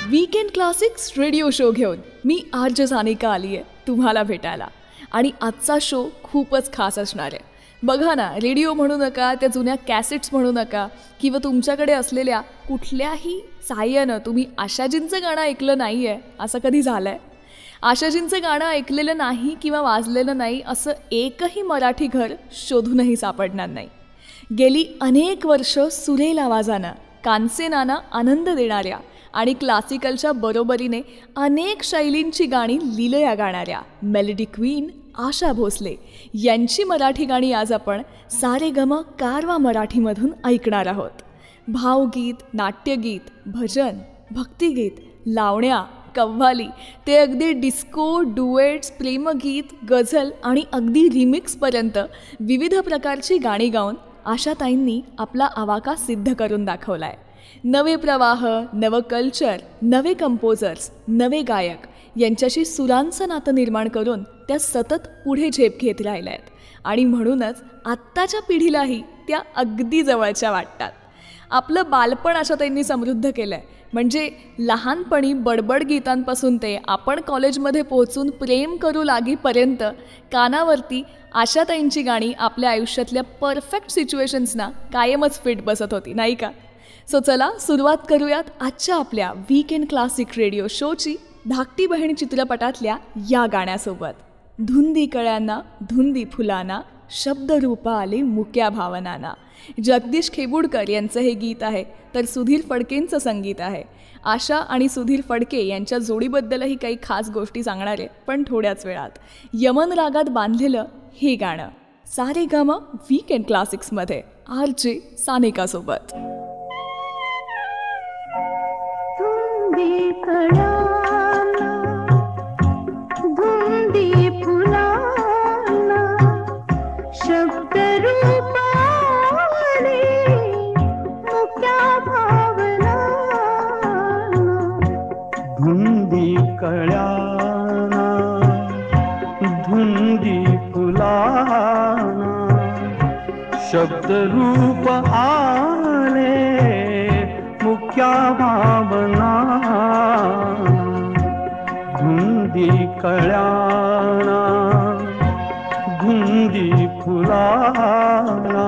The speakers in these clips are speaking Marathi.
वीकेंड क्लासिक्स रेडिओ शो घेऊन मी आर्ज सानिका आली आहे तुम्हाला भेटायला. आणि आजचा शो खूपच खास असणार आहे. बघा ना, रेडिओ म्हणू नका, त्या जुन्या कॅसेट्स म्हणू नका, किंवा तुमच्याकडे असलेल्या कुठल्याही साह्यानं तुम्ही आशाजींचं गाणं ऐकलं नाही आहे असं कधी झालं आहे? आशाजींचं गाणं ऐकलेलं नाही किंवा वाजलेलं नाही असं एकही मराठी घर शोधूनही सापडणार नाही. गेली अनेक वर्ष सुरेल आवाजानं, कानसेनानं आनंद देणाऱ्या आणि क्लासिकलच्या बरोबरीने अनेक शैलींची गाणी लीलया गाणाऱ्या मेलडी क्वीन आशा भोसले यांची मराठी गाणी आज आपण सारेगम कारवा मराठीमधून ऐकणार आहोत. भावगीत, नाट्यगीत, भजन, भक्तिगीत, लावण्या, कव्वाली ते अगदी डिस्को, डुएट्स, प्रेमगीत, गझल आणि अगदी रिमिक्सपर्यंत विविध प्रकारची गाणी गाऊन आशाताईंनी आपला आवाका सिद्ध करून दाखवला आहे. नवे प्रवाह, नवं कल्चर, नवे कंपोजर्स, नवे गायक यांच्याशी सुरांचं नातं निर्माण करून त्या सतत पुढे झेप घेत राहिल्या आहेत. आणि म्हणूनच आत्ताच्या पिढीलाही त्या अगदी जवळच्या वाटतात. आपलं बालपण आशाताईंनी समृद्ध केलं आहे. म्हणजे लहानपणी बडबड गीतांपासून ते आपण कॉलेजमध्ये पोहोचून प्रेम करू लागीपर्यंत कानावरती आशाताईंची गाणी आपल्या आयुष्यातल्या परफेक्ट सिच्युएशन्सना कायमच फिट बसत होती, नाही का? सो चला सुरुवात करूयात आजच्या आपल्या वीकेंड क्लासिक रेडिओ शोची धाकटी बहीण चित्रपटातल्या या गाण्यासोबत. धुंदी कळ्यांना, धुंदी फुलांना, शब्दरूपा आले मुक्या भावनांना. जगदीश खेबुडकर यांचं हे गीत आहे, तर सुधीर फडकेंचं संगीत आहे. आशा आणि सुधीर फडके यांच्या जोडीबद्दलही काही खास गोष्टी सांगणार आहे, पण थोड्याच वेळात. यमन रागात बांधलेलं हे गाणं सारेगम वीकेंड क्लासिक्समध्ये आरजे सानिकासोबत. धुंदी कळ्यांना, धुंदी फुलांना, शब्दरूप आले मुक्या भावनांना. धुंदी कळ्यांना, धुंदी फुलांना, शब्दरूप आले मुक्या भावना. धुंदी कळ्यांना, धुंदी फुलांना.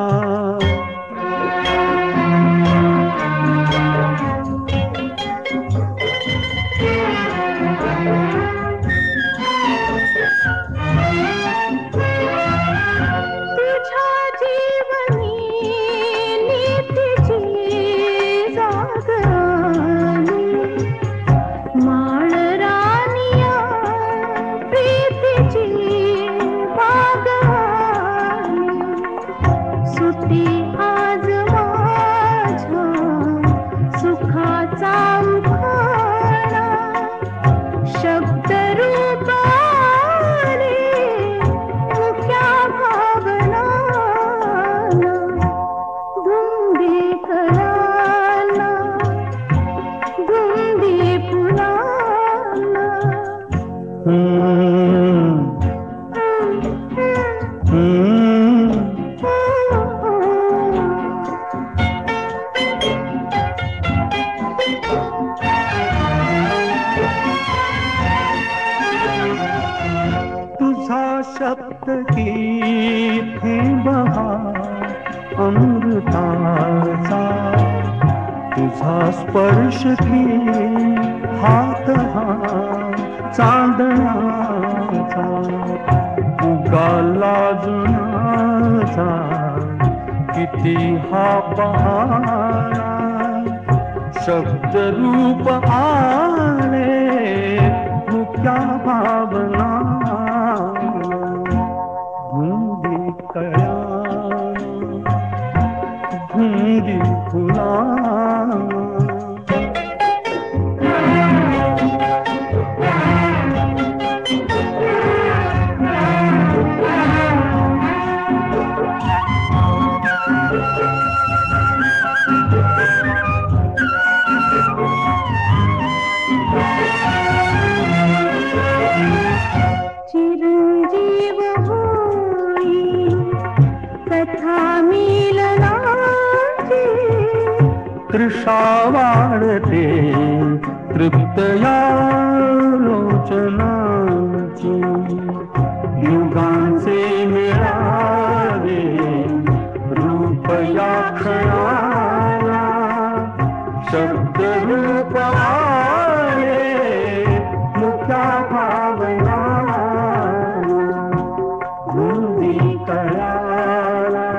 स्पर्श की हात हा चांदण्याचा, उगाला जुनाचा किती हा पहारा. शब्दरूप आले मुक्या भावना. धुंदी कळ्यांना, धुंदी फुलांना. कथा मिलनाची तृषा वाढते तृप्त या लोचनाची युगांचे मिळावे रूप या क्षणाला शब्द रूप आले मुक्या भावना गुंदी कळाला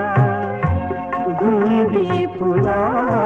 गुंदी फुलाला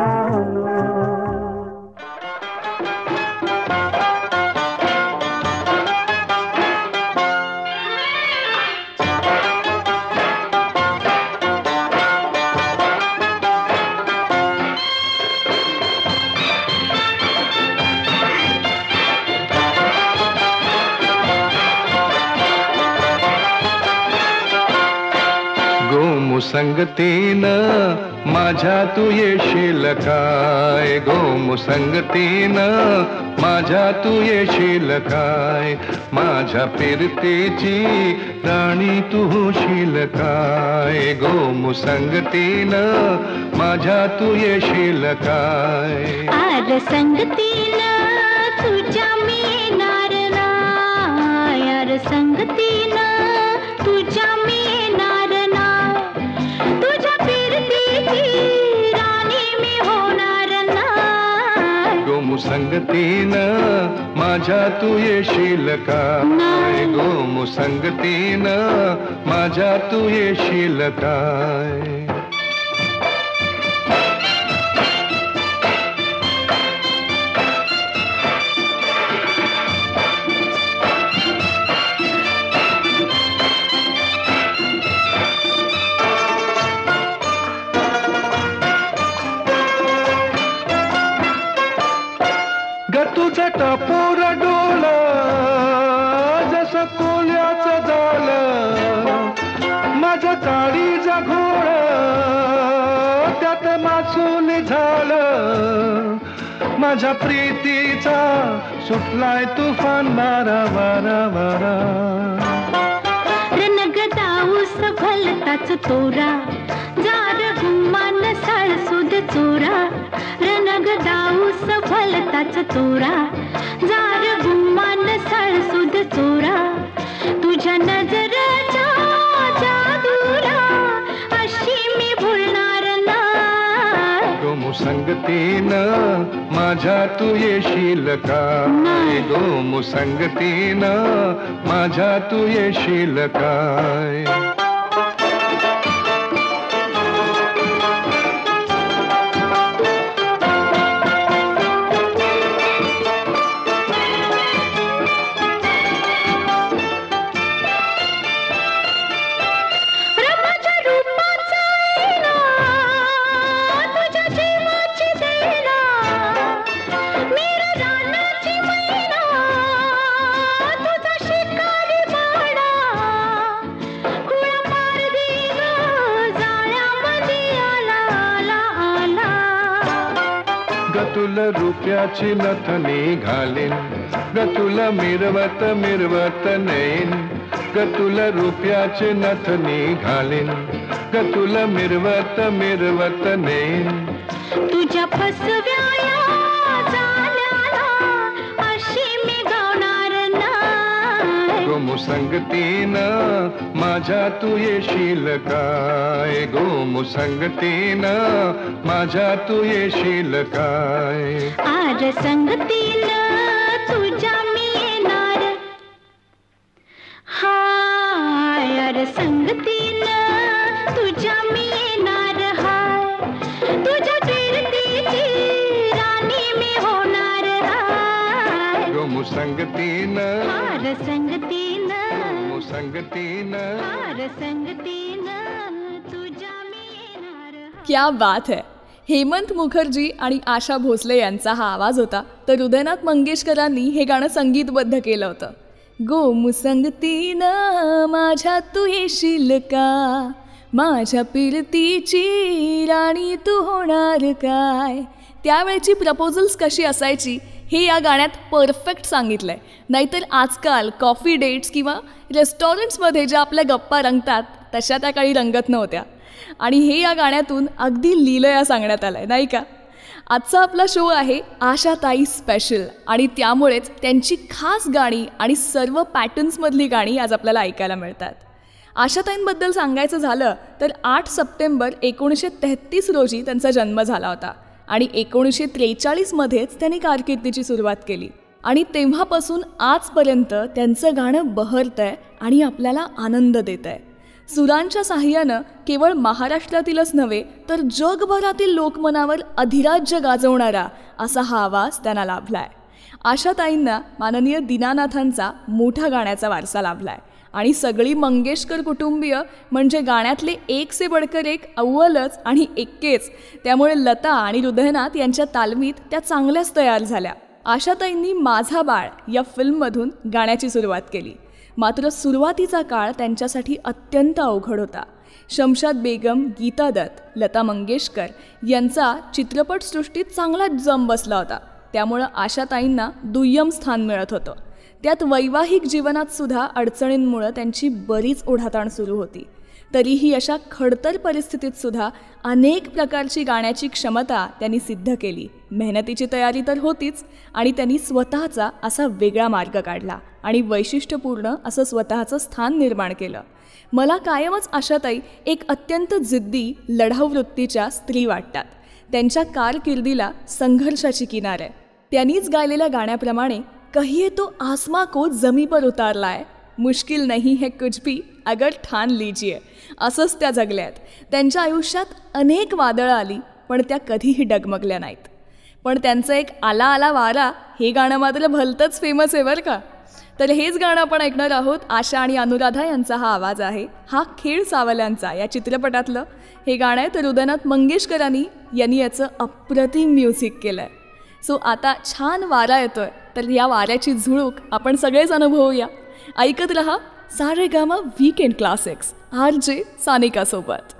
गोमुसंगतीनं माझ्या तू येशील काय गोमुसंगतीनं माझ्या तू येशील काय माझ्या फिरतेची राणी तू होशील काय गोमुसंगतीनं माझ्या तू येशील काय आर संगतीनं तुझ्या मी येणार नाय आर संगतीनं तुझ्या मी येणार नाय तुझ्या फिरतीची राणी मी होणार नाय गोमुसंगतीनं माझ्या तू येशील काय गोमुसंगतीनं माझ्या तू येशील काय तुझं टपोर डोलं जसं कोल्याचं झालं माझं काळीचं घोळ त्यात मासून झालं माझ्या प्रीतीचा सुटलाय तुफान वारा वारा वारा रनग दाऊस भलताच तोरा जार गुमान साळसुद चोरा रनग दाऊस भलताच तोरा जार गुमान साळसुद चोरा तुझ्या नजरेच्या जादूला अशी मी भुलणार नाही गोमुसंगतीनं माझ्या तू येशील काय गोमुसंगतीनं माझ्या तू येशील काय तुला रुपयाची नथनी घालीन ग तुला मिरवत मिरवत नेईन ग तुला रुपयाची नथनी घालीन ग तुला मिरवत मिरवत नेईन तुझ्या फसव्या जाण्याला अशी मी गावणार नाही गोमुसंगतीनं माझ्या तू येशील काय गोमुसंगतीनं माझ्या तू येशील काय आर संगतीनं तुझ्या मी येणार हाय आर संगतीनं तुझ्या मी येणार हाय तुझ्या फिरतीची राणी मी होणार हाय गोमुसंगतीनं आर संगतीनं गोमुसंगतीनं आर संगतीनं तुझ्या मी येणार हाय क्या बात है. हेमंत मुखर्जी आणि आशा भोसले यांचा हा आवाज होता. तर हृदयनाथ मंगेशकरांनी हे गाणं संगीतबद्ध केलं होतं. गोमुसंगतीनं माझ्या तू येशील का माझ्या पिरतीची राणी तू होणार काय. त्यावेळची प्रपोजल्स कशी असायची हे या गाण्यात परफेक्ट सांगितलं आहे. नाहीतर आजकाल कॉफी डेट्स किंवा रेस्टॉरंट्समध्ये ज्या आपल्या गप्पा रंगतात तशा त्या काळी रंगत नव्हत्या. आणि हे या गाण्यातून अगदी लीलया सांगण्यात आलं आहे नाही का. आजचा आपला शो आहे आशाताई स्पेशल आणि त्यामुळेच त्यांची खास गाणी आणि सर्व पॅटर्न्समधली गाणी आज आपल्याला ऐकायला मिळतात. आशाताईंबद्दल सांगायचं झालं तर 8 सप्टेंबर 1933 रोजी त्यांचा जन्म झाला होता आणि 1943मध्येच त्यांनी कारकिर्दीची सुरुवात केली आणि तेव्हापासून आजपर्यंत त्यांचं गाणं बहरतंय आणि आपल्याला आनंद देत आहे. सुरांच्या साह्यानं केवळ महाराष्ट्रातीलच नव्हे तर जगभरातील लोकमनावर अधिराज्य गाजवणारा असा हा आवाज त्यांना लाभलाय. आशाताईंना माननीय दीनानाथांचा मोठा गाण्याचा वारसा लाभलाय आणि सगळी मंगेशकर कुटुंबीय म्हणजे गाण्यातले एक से बडकर एक, अव्वलच आणि एक्केच. त्यामुळे लता आणि हृदयनाथ यांच्या तालमीत त्या चांगल्याच तयार झाल्या. आशाताईंनी माझा बाळ या फिल्ममधून गाण्याची सुरुवात केली. मात्र सुरुवातीचा काळ त्यांच्यासाठी अत्यंत अवघड होता. शमशाद बेगम, गीता दत्त, लता मंगेशकर यांचा चित्रपटसृष्टीत चांगलाच जम बसला होता. त्यामुळं आशाताईंना दुय्यम स्थान मिळत होतं. त्यात वैवाहिक जीवनात सुद्धा अडचणींमुळं त्यांची बरीच ओढाताण सुरू होती. तरीही अशा खडतर परिस्थितीत सुद्धा अनेक प्रकारची गाण्याची क्षमता त्यांनी सिद्ध केली. मेहनतीची तयारी तर होतीच आणि त्यांनी स्वतःचा असा वेगळा मार्ग काढला आणि वैशिष्ट्यपूर्ण असं स्वतःचं स्थान निर्माण केलं. मला कायमच आशाताई एक अत्यंत जिद्दी, लढाऊ वृत्तीच्या स्त्री वाटतात. त्यांच्या कारकिर्दीला संघर्षाची किनार आहे. त्यांनीच गायलेल्या गाण्याप्रमाणे कहिए तो आसमां को जमी पर उतारला है, मुश्किल नहीं है कुछ भी अगर ठान लीजिए, असंच त्या जगल्यात. त्यांच्या आयुष्यात अनेक वादळं आली पण त्या कधीही डगमगल्या नाहीत. पण त्यांचं एक आला आला वारा हे गाणं मात्र भलतंच फेमस आहे बरं का. तर हेच गाणं आपण ऐकणार आहोत. आशा आणि अनुराधा यांचा हा आवाज आहे. हा खेळ सावल्यांचा या चित्रपटातलं हे गाणं आहे. तर हृदयनाथ मंगेशकरांनी यांनी याचं अप्रतिम म्युझिक केलं आहे. सो आता छान वारा येतोय तर या वाऱ्याची झुळूक आपण सगळेच अनुभवूया. ऐकत रहा सारेगामा वीकेंड क्लासिक्स RJ सानिकासोबत.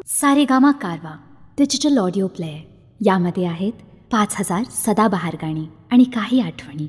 Saregama Carvaan digital audio player. यामध्ये आहेत 5000 सदाबहार गाणी आणि काही आठवणी.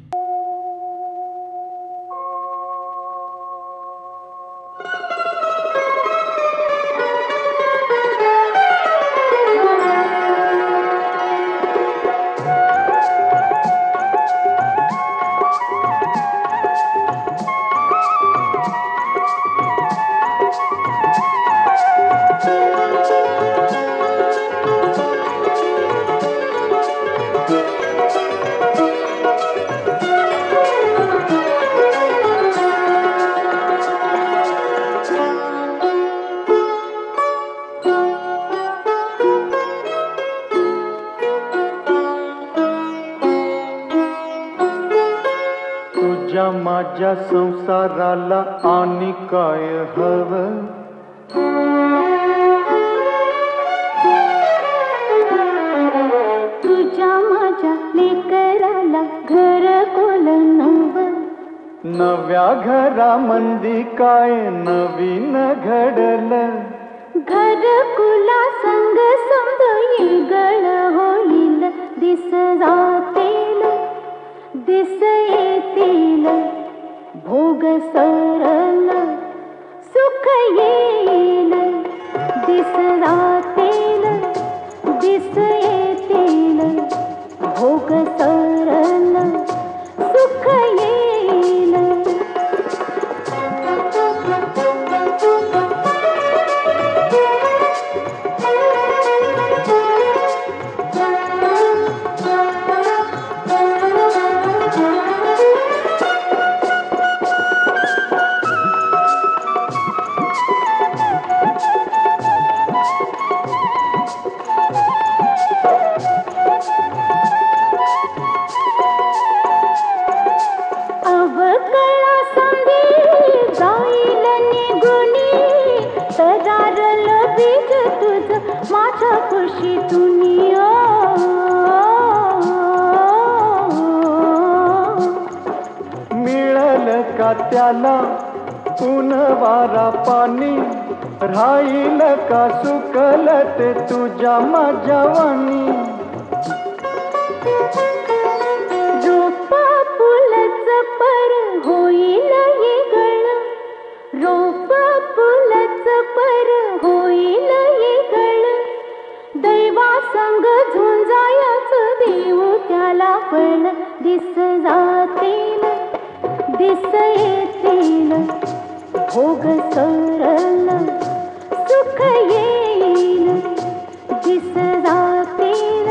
माझ्या संसाराला आणि काय हवं, तुझ्या माझ्या लेकराला घर कोल नवं, नव्या घरामंदी काय नवीन घडलं, घर कुला संग समज येगळ होईल, दिस जातील दिस येतील भोग सरल सुख येईल, दिस जातील दिस येतील भोग सरल सुख येईल. माझ्या खुशीतून मिळालं का त्याला ऊन वारा पाणी, राहील का सुकल ते तुझ्या माझ्या वाणी. रोप फुलच पर होईल येगळ, रोप फुलच पर होईल येगळ, दैवा संग झुंजायाच देऊ त्याला फळ, दिस जातील दिस येतील भोग सरल सुख येईल, दिस जातील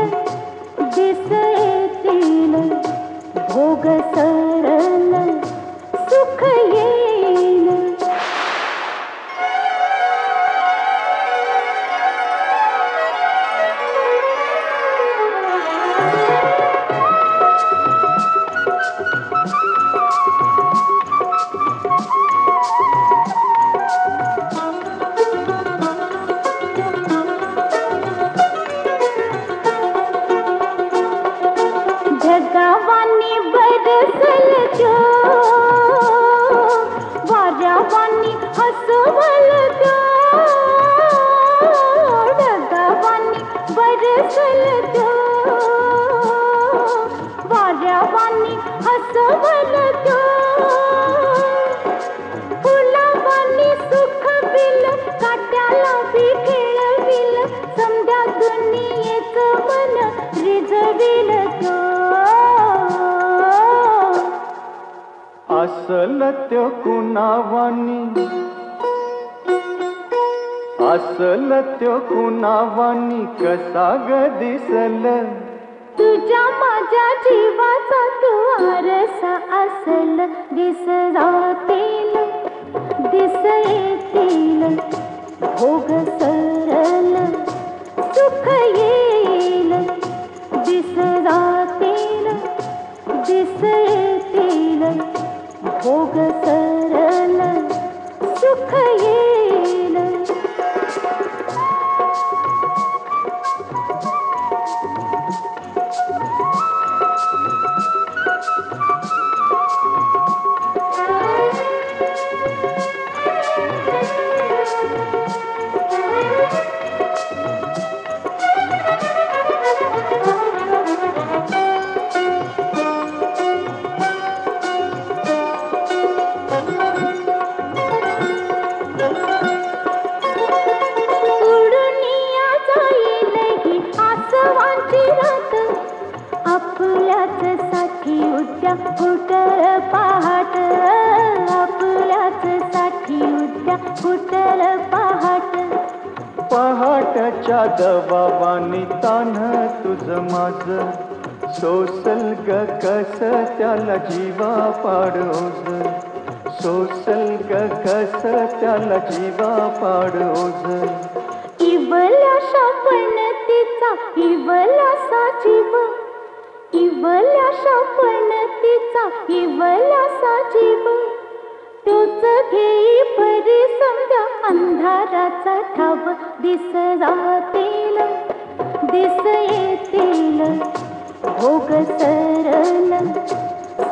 दिस येतील भोग सरल सुख येईल. जगावानी बरसल जो वाऱ्यावानी हसवल जो, जगावानी बरसल जो वाऱ्यावानी हसवल जो, फुलावानी सुख बिल काट्याला बी खेळविल, समजा दुनियेचं मन रिझविल जो. असल त्यो कुणावानी, असल त्यो कुणावानी कसा ग दिसल, तुझ्या माझ्या जीवाचा तू आरसा असल, दिस जातील दिस येतील भोग सरल सुख येईल, दिस जातील दिस येतील भोग सरल सुख येईल. उतर पहाट. पहाटच्या दबावानी तान तुझ माझ, सोसल ग कस त्याला जीवा पाडोज, सोसल ग कस त्याला जीवा पाडोज. इवल्याशा पणतीचा इवल्यासा जीव, इवल्याशा पणतीचा इवल्यासा जीव. तोच घेई परी समजा अंधाराचा ठाव. दिस जातील दिस येतील भोग सरल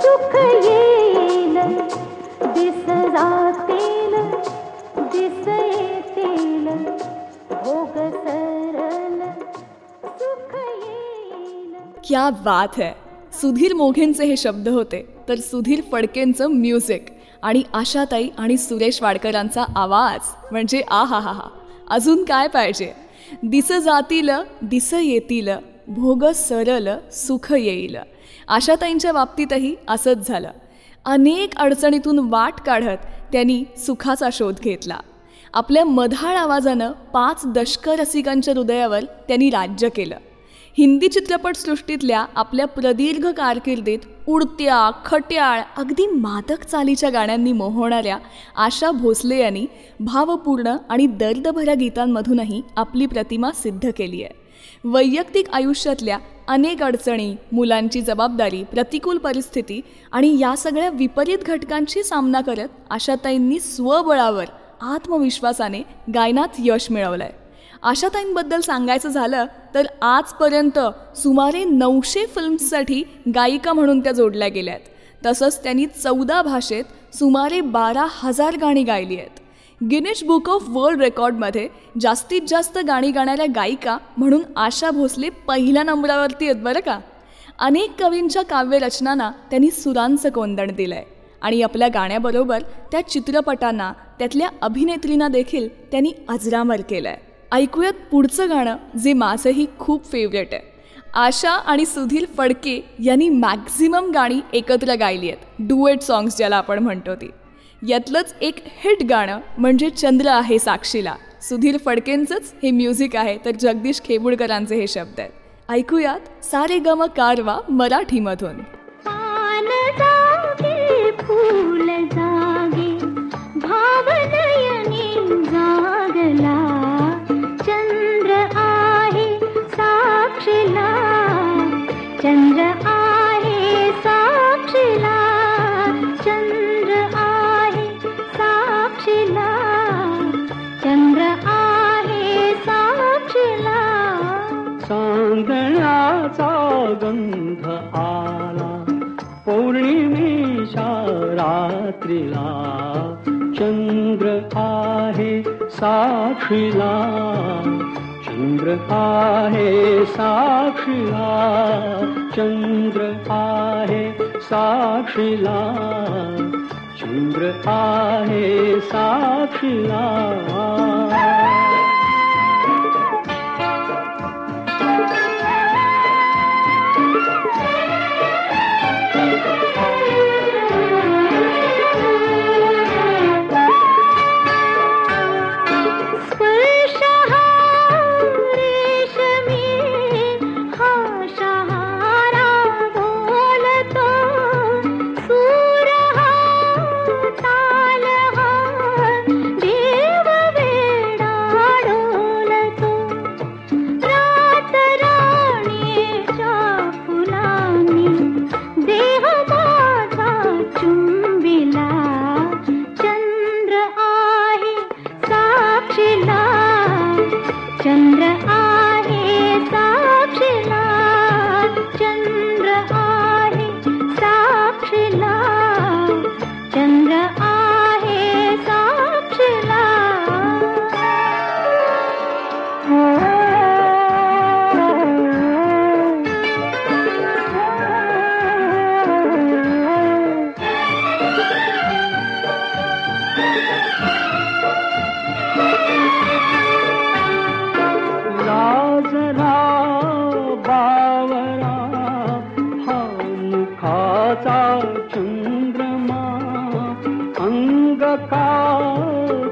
सुख येईल. दिस जातील दिस येतील भोग सरल सुख येईल. क्या बात है. सुधीर मोघेंचे हे शब्द होते, तर सुधीर फडकेंचं म्युझिक आणि आशाताई आणि सुरेश वाडकरांचा आवाज म्हणजे आ हा हा हा. अजून काय पाहिजे. दिस जातील दिस येतील भोग सरल सुख येईल. आशाताईंच्या बाबतीतही असंच झालं. अनेक अडचणीतून वाट काढत त्यांनी सुखाचा शोध घेतला. आपल्या मधाळ आवाजानं 5 दशक रसिकांच्या हृदयावर त्यांनी राज्य केलं. हिंदी चित्रपटसृष्टीतल्या आपल्या प्रदीर्घ कारकिर्दीत उडत्या खट्याळ अगदी मादक चालीच्या गाण्यांनी मोहणाऱ्या आशा भोसले यांनी भावपूर्ण आणि दर्दभऱ्या गीतांमधूनही आपली प्रतिमा सिद्ध केली आहे. वैयक्तिक आयुष्यातल्या अनेक अडचणी, मुलांची जबाबदारी, प्रतिकूल परिस्थिती आणि या सगळ्या विपरीत घटकांशी सामना करत आशाताईंनी स्वबळावर आत्मविश्वासाने गायनात यश मिळवलं आहे. आशाताईंबद्दल सांगायचं झालं तर आजपर्यंत सुमारे 900 फिल्म्ससाठी गायिका म्हणून त्या जोडल्या गेल्या आहेत. तसंच त्यांनी 14 भाषेत सुमारे 12,000 गाणी गायली आहेत. गिनीज बुक ऑफ वर्ल्ड रेकॉर्डमध्ये जास्तीत जास्त गाणी गाणाऱ्या गायिका म्हणून आशा भोसले पहिल्या नंबरावरती आहेत बरं का. अनेक कवींच्या काव्यरचनांना त्यांनी सुरांचं कोंदण दिलं आहे आणि आपल्या गाण्याबरोबर त्या चित्रपटांना, त्यातल्या अभिनेत्रींना देखील त्यांनी अजरामर केलं आहे. ऐकूयात पुढचं गाणं जे माझंही खूप फेवरेट आहे. आशा आणि सुधीर फडके यांनी मॅक्झिमम गाणी एकत्र गायली आहेत, डुएट सॉंग्स ज्याला आपण म्हणतो ती. यातलंच एक हिट गाणं म्हणजे चंद्र आहे साक्षीला. सुधीर फडकेंचंच हे म्युझिक आहे, तर जगदीश खेबुडकरांचे हे शब्द आहेत. ऐकूयात सारे गम कारवा मराठीमधून. पान जागे फूल जागे भाव नयनी जागला. चंद्र आहे साक्षीला, चंद्र आहे साक्षीला, चंद्र आहे साक्षीला, चंद्र आहे साक्षीला. चांदण्याचा गंध आला पौर्णिमेच्या रात्रीला. चंद्र आहे साक्षीला, चंद्र आहे साक्षीला, चंद्र आहे साक्षीला, चंद्र आहे साक्षीला.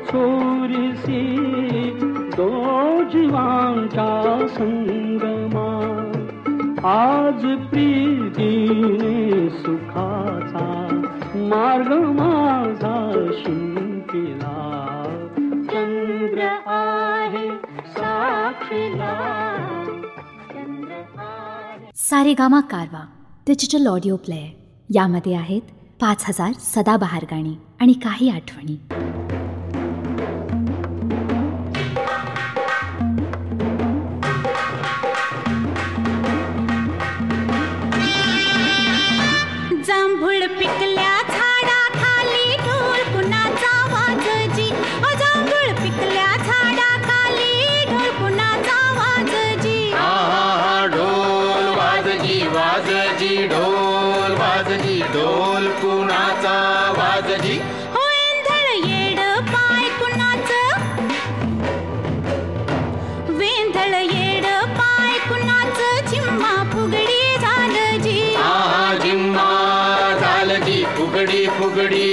चोरीसी दो जीवांच्या संगमा आज प्रीतीने सुखाचा मार्ग माझा शिंपिला चंद्र आहे साक्षीला चंद्र आहे. Saregama Carvaan digital audio player. यामध्ये आहेत 5000 सदाबहार गाणी आणि काही आठवणी. जांभूळ पिकल्या झाडाखाली ढोल कुणाचा वाजजी. जांभूळ पिकल्या झाडाखाली ढोल कुणाचा वाजजी. ढोल वाजजी वाजजी ढोल वाजजी ढोल कुणाचा वाजजी. वेंधळ येड पाय कुणाचं वेंधळ येड पाय कुणाचं झिम्मा फुगडी झालजी. जिम्मा झालजी फुगडी फुगडी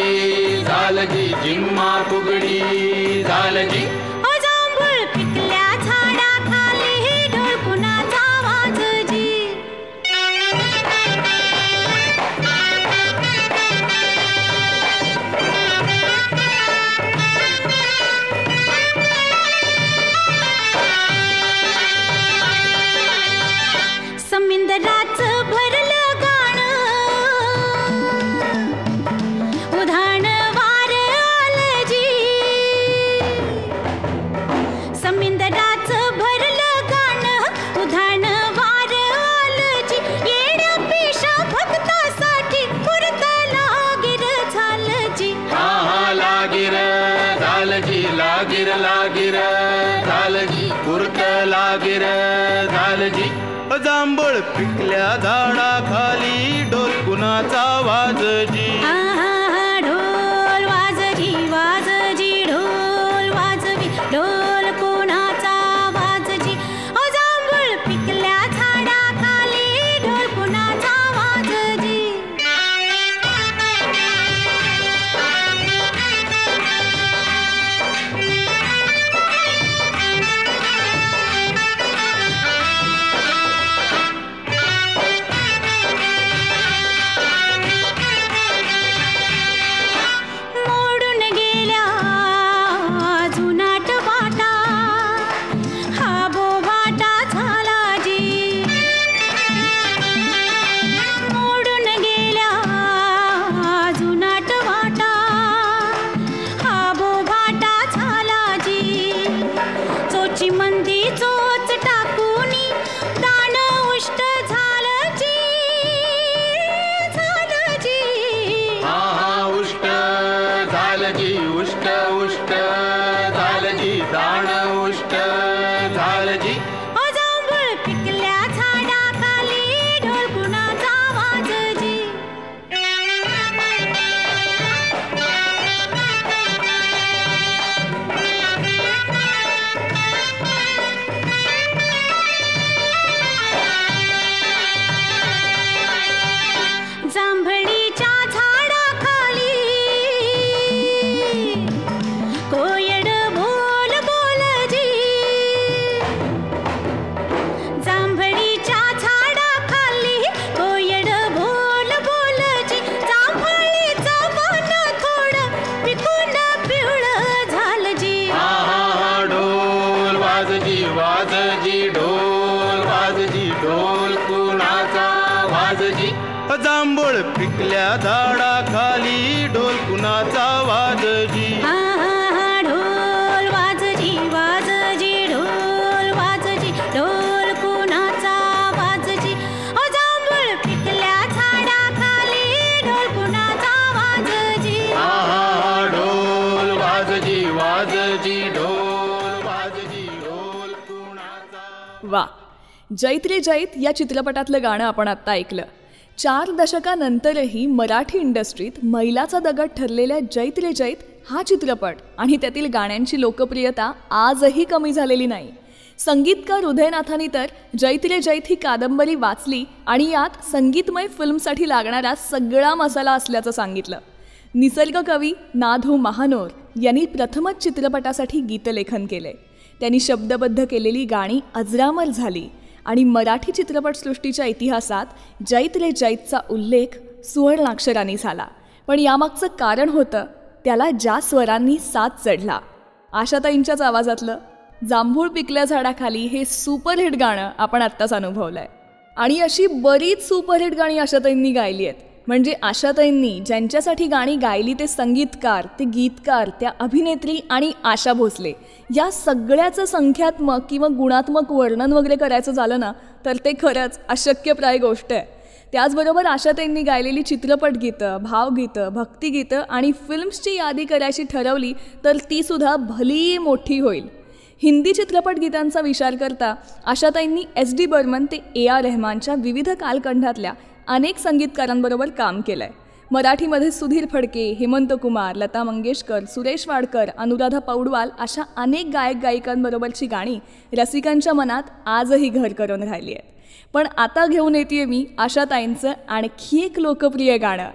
झालजी जिम्मा फुगडी झालजी. जांभूळ पिकल्या झाडाखाली ढोल कुणाचा वाजजी. समिंदराचं भरलं गाणं उधाण वार आलजी. समिंदराचं भरलं गाणं उधाण वार आलजी. येड्या पेशा भक्तासाठी कुर्त लागीर झालजी. लागीर झालजी लागीर लागीर झालजी कुर्त लागीर झालजी. जांभळ पिकल्या झाडाखाली ढोल कुणाचा वाजजी. ढोल वाजजी वाजजी ढोल वाजवी ढोल कुणाचा वाजजी. जांभूळ पिकल्या झाडाखाली ढोल कुणाचा वाजजी. मोडून गेल्या जुनाट वाटा हा बोभाटा झालाजी. मोडून गेल्या जुनाट वाटा हा बोभाटा झालाजी. चोची मंदी चोच टाकूनी दान उष्ट झालजी झालजी. उष्ट झालजी उष्ट उष्ट झालजी दाण उष्ट झालजी. जांभूळ पिकल्या झाडाखाली ढोल कुणाचा वाजजी. जांभळीच्या झाडाखाली कोयड बोल बोलजी. जांभळीच्या झाडाखाली कोयड बोल बोलजी. जांभळीचं वन थोडं पिकून पिवळं झालजी. ढोल वाजजी वाजजी ढोल वाजजी ढोल कुणाचा वाजजी. जांभूळ पिकल्या झाडाखाली ढोल कुणाचा वाजजी. ढोल वाजजी वाजजी ढोल वाजजी ढोल कुणाचा वाजजी. जांभूळ पिकल्या झाडाखाली ढोल कुणाचा वाजजी. ढोल वाजजी वाजजी ढोल वाजजी ढोल कुणाचा. वा, जैत रे जैत या चित्रपटातलं गाणं आपण आत्ता ऐकलं. 4 दशकानंतरही मराठी इंडस्ट्रीत मैलाचा दगड ठरलेल्या जैत रे जैत हा चित्रपट आणि त्यातील गाण्यांची लोकप्रियता आजही कमी झालेली नाही. संगीतकार उदयनाथांनी तर जैत रे जैत ही कादंबरी वाचली आणि यात संगीतमय फिल्मसाठी लागणारा सगळा मसाला असल्याचं सांगितलं. निसर्ग कवी ना. धो. महानोर यांनी प्रथमच चित्रपटासाठी गीतलेखन केले. त्यांनी शब्दबद्ध केलेली गाणी अजरामर झाली आणि मराठी चित्रपटसृष्टीच्या इतिहासात जैत रे जैतचा उल्लेख सुवर्णाक्षरांनी झाला. पण यामागचं कारण होतं त्याला ज्या स्वरांनी साथ चढला. आशाताईंच्याच आवाजातलं जांभूळ पिकल्या झाडाखाली हे सुपरहिट गाणं आपण आत्ताच अनुभवलं आहे. आणि अशी बरीच सुपरहिट गाणी आशाताईंनी गायली आहेत. म्हणजे आशाताईंनी ज्यांच्यासाठी गाणी गायली ते संगीतकार, ते गीतकार, त्या अभिनेत्री आणि आशा भोसले या सगळ्याचं संख्यात्मक किंवा गुणात्मक वर्णन वगैरे करायचं झालं ना तर ते खरंच अशक्यप्राय गोष्ट आहे. त्याचबरोबर आशाताईंनी गायलेली चित्रपटगीतं, भावगीतं, भक्तिगीतं आणि फिल्म्सची यादी करायची ठरवली तर तीसुद्धा भली मोठी होईल. हिंदी चित्रपटगीतांचा विचार करता आशाताईंनी SD बर्मन ते AR रहमानच्या विविध कालखंडातल्या अनेक संगीतकारांबरोबर काम केलं आहे. मराठीमध्ये सुधीर फडके, हेमंत कुमार, लता मंगेशकर, सुरेश वाडकर, अनुराधा पौडवाल अशा अनेक गायक गायिकांबरोबरची गाणी रसिकांच्या मनात आजही घर करून राहिली आहेत. पण आता घेऊन येते मी आशाताईंचं आणखी एक लोकप्रिय गाणं,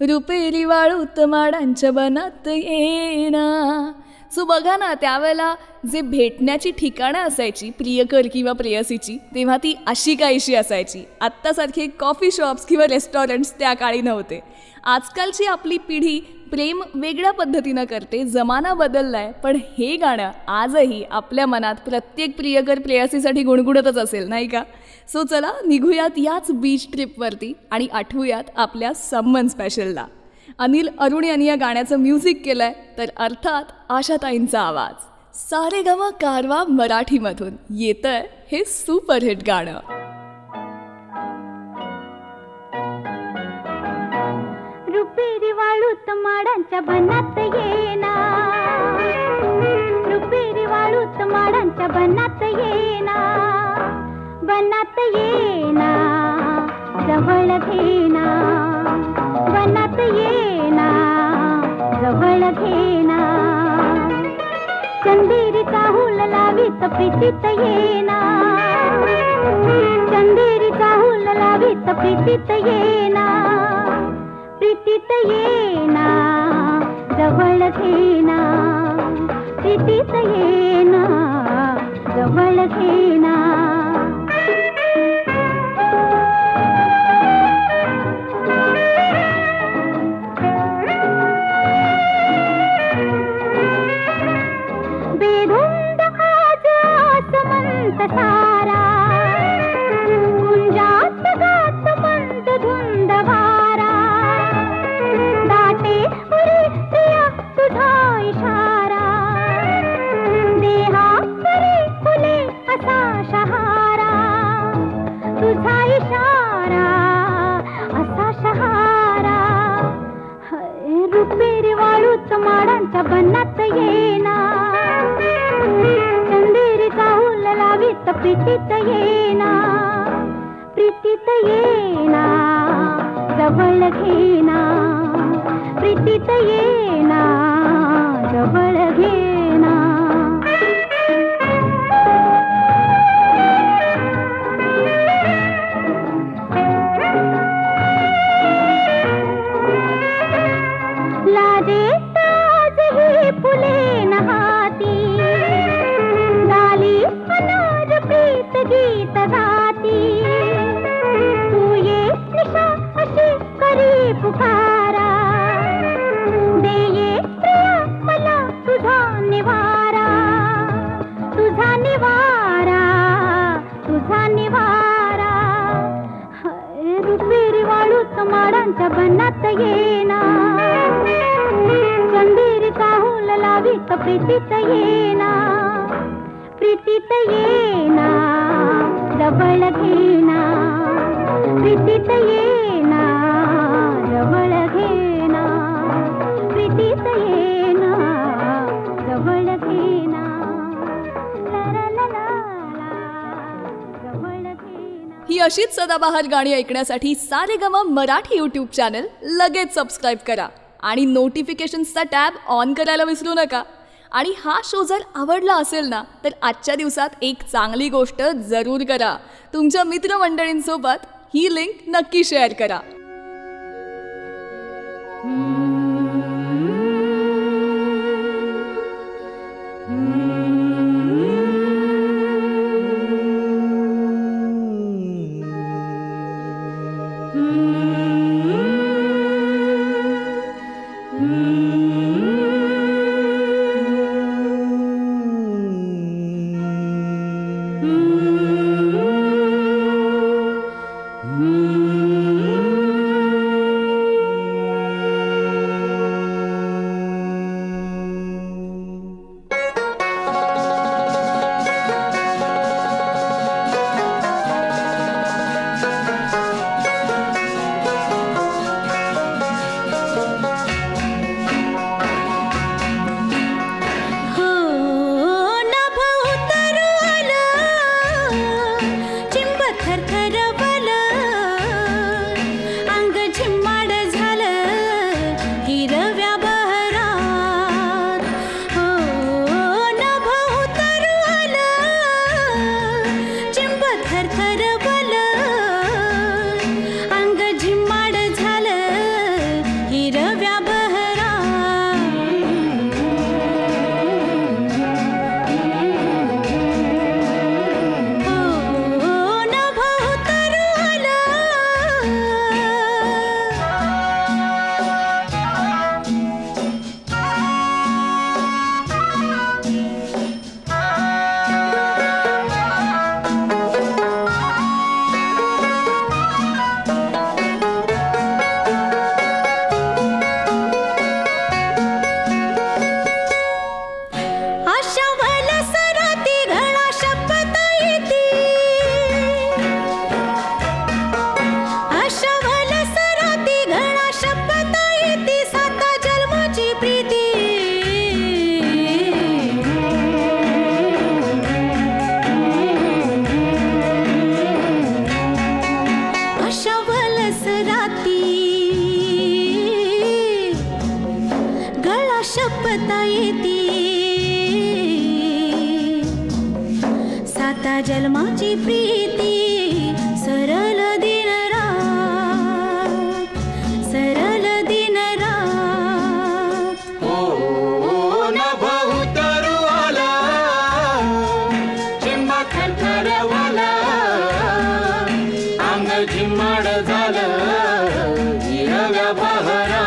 रुपेरी वाळूत माडांच्या बनात येणा. सो बघा ना, त्यावेळेला जे भेटण्याची ठिकाणं असायची प्रियकर किंवा प्रेयसीची, तेव्हा ती अशी काहीशी असायची. आत्तासारखे कॉफी शॉप्स किंवा रेस्टॉरंट्स त्या काळी नव्हते. आजकालची आपली पिढी प्रेम वेगळ्या पद्धतीनं करते, जमाना बदलला आहे, पण हे गाणं आजही आपल्या मनात प्रत्येक प्रियकर प्रेयसीसाठी गुणगुणतच असेल, नाही का? सो चला निघूयात याच बीच ट्रिपवरती आणि आठवूयात आपल्या सम्मन स्पेशलला. अनिल अरुण यांनी या गाण्याचं म्युझिक केलं आहे, तर अर्थात आशाताईंचा आवाज. सारेगम कारवा मराठीमधून येतंय हे सुपरहिट गाणं. रुपेरी वाळूत माडांच्या बनात येना, रुपेरी वाळूत माडांच्या बनात येना, बनात येना, जवळ घेना, बनात येना, जवळ घेना, चंदेरीचा हुल लावीत प्रीतीत येना, चंदेरीचा हुल लावीत प्रीतीत येना, प्रीतीत येना, जवळ घेना, प्रीतीत येना, जवळ घेना. बेधुंद आज आसमंत सारा, गुंजात गात मंद धुंद वारा, दाटे उरी प्रिया तुझा इशारा, देहा परी फुले असा शहारा, तुझा इशारा असा शहारा. रुपेरी वाळूत माडांच्या बनात येना, चंदेरीचा हुल लावीत प्रीतीत येना, प्रीतीत येना, जवळ घेना, प्रीतीत येना, जवळ घेना. लाजेत आजही फुले नहाती, गाली अनाज प्रीत गीत गाती, तू ये निशा अशी करी पुकारा, दे ये प्रिया मला तुझा निवारा, तुझा निवारा, तुझा निवारा. रुपेरी वाळूत माडांच्या बनात येना, चंदेरीचा हुल लावीत प्रीतीत येना, प्रीतीत येना, जवळ घेना, प्रीतीत येना, जवळ घेना, प्रीतीत येना, जवळ घेना, ला ला ला ला ला, जवळ घेना. ही अशीच सदाबहार गाणी ऐकण्यासाठी सारेगम मराठी यूट्यूब चॅनल लगेच सबस्क्राईब करा आणि नोटिफिकेशन्सचा टॅब ऑन करायला विसरू नका. आणि हा शो जर आवडला असेल ना तर आजच्या दिवसात एक चांगली गोष्ट जरूर करा. तुमच्या मित्रमंडळींसोबत ही लिंक नक्की शेअर करा. प्रीती, साता जन्माची प्रीती, सरल दिन रात, सरल दिन रात. ओ नभ उतरू आला, चिंब थरथरवला, अंग झिम्माड झालं हिरव्या बहरा.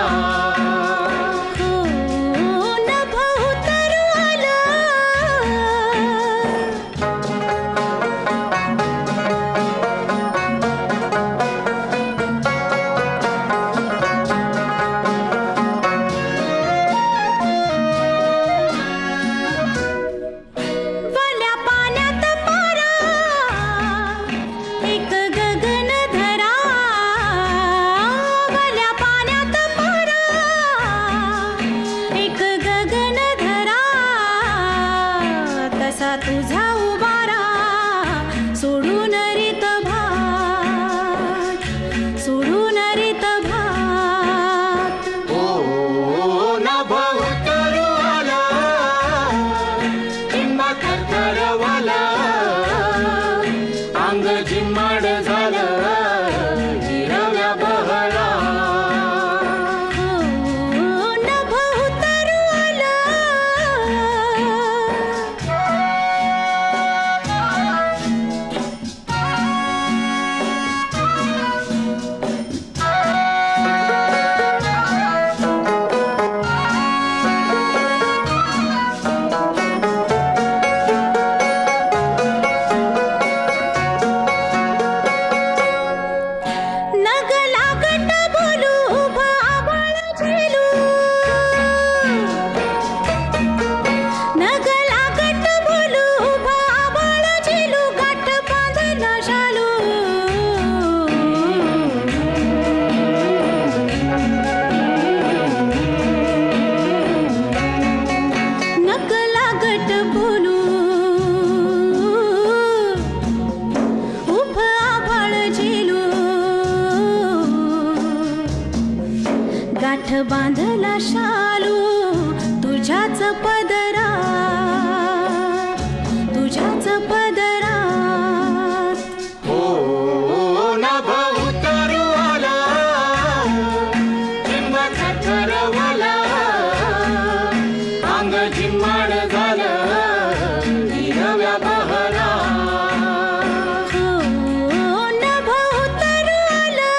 तुझा उबारा सोडून रीत भात, सोडून रीत भात. ओ नभ उतरू आला, चिंब थरथरवला, अंग झिम्माड झालं हिरव्या बहरा. गाठ बांधला शालू तुझ्याच पदरा, तुझ्याच पदरा. ओ नभ उतरू आला, चिंब थरथरवला, अंग झिम्माड झालं हिरव्या बहरा. नभ उतरू आला,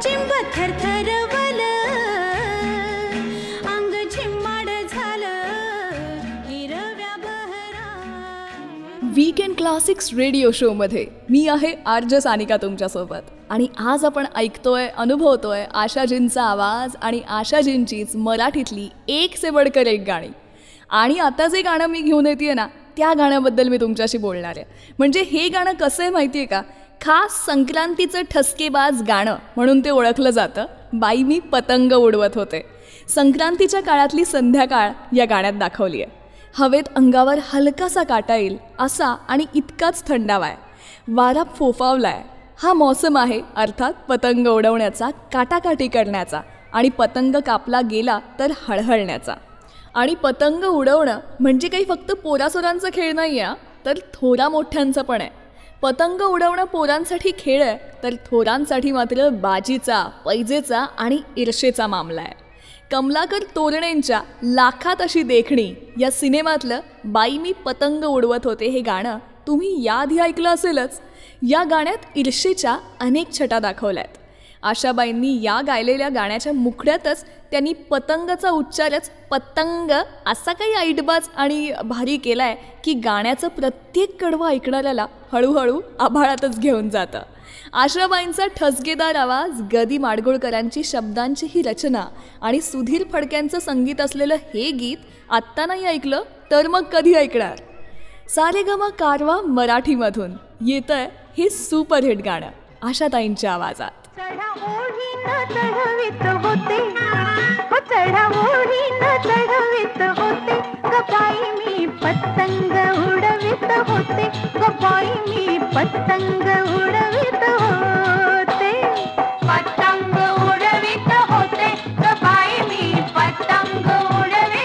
चिंब थरथरवला, अंग झिम्माड झालं हिरव्या बहरा. वीकेंड क्लासिक्स रेडिओ शोमध्ये मी आहे आरजे सानिका तुमच्यासोबत. आणि आज आपण ऐकतोय, अनुभवतोय आशाजींचा आवाज आणि आशाजींचीच मराठीतली एक से बडकर एक गाणी. आणि आता जे गाणं मी घेऊन येते ना, त्या गाण्याबद्दल मी तुमच्याशी बोलणार आहे. म्हणजे हे गाणं कसं आहे माहिती आहे का, खास संक्रांतीचं ठसकेबाज गाणं म्हणून ते ओळखलं जातं. बाई मी पतंग उडवत होते. संक्रांतीच्या काळातली संध्याकाळ या गाण्यात दाखवली आहे. हवेत अंगावर हलकासा काटा येईल असा आणि इतकाच थंडावा आहे. वारा फोफावलाय. हा मौसम आहे अर्थात पतंग उडवण्याचा, काटाकाटी करण्याचा आणि पतंग कापला गेला तर हळहळण्याचा. आणि पतंग उडवणं म्हणजे काही फक्त पोरासोरांचा खेळ नाही आहे, तर थोरा मोठ्यांचा पण आहे. पतंग उडवणं पोरांसाठी खेळ आहे, तर थोरांसाठी मात्र बाजीचा, पैजेचा आणि ईर्षेचा मामला आहे. कमलाकर तोरणेंच्या लाखात अशी देखणी या सिनेमातलं बाई मी पतंग उडवत होते हे गाणं तुम्ही याआधी ऐकलं असेलच. या गाण्यात ईर्षेच्या अनेक छटा दाखवल्या आहेत. आशाबाईंनी या गायलेल्या गाण्याच्या मुखड्यातच त्यांनी पतंगाचा उच्चारच पतंग असा काही ऐटबाज आणि भारी केला आहे की गाण्याचं प्रत्येक कडवं ऐकणाऱ्याला हळूहळू आभाळातच घेऊन जातं. आशाबाईंचा ठसगेदार आवाज, गदी माडगुळकरांची शब्दांची ही रचना आणि सुधीर फडक्यांचं संगीत असलेलं हे गीत आत्ता नाही ऐकलं तर मग कधी ऐकणार. सारेगमा कारवा मराठीमधून येतंय हे सुपरहिट गाणं आशाताईंच्या आवाजात. चढवित होते, चढाओढीन चढवित होते, गबाई मी पतंग उडवित होते, गबाई मी पतंग उडवित होते, पतंग उडवित होते, गबाई मी पतंग उडवित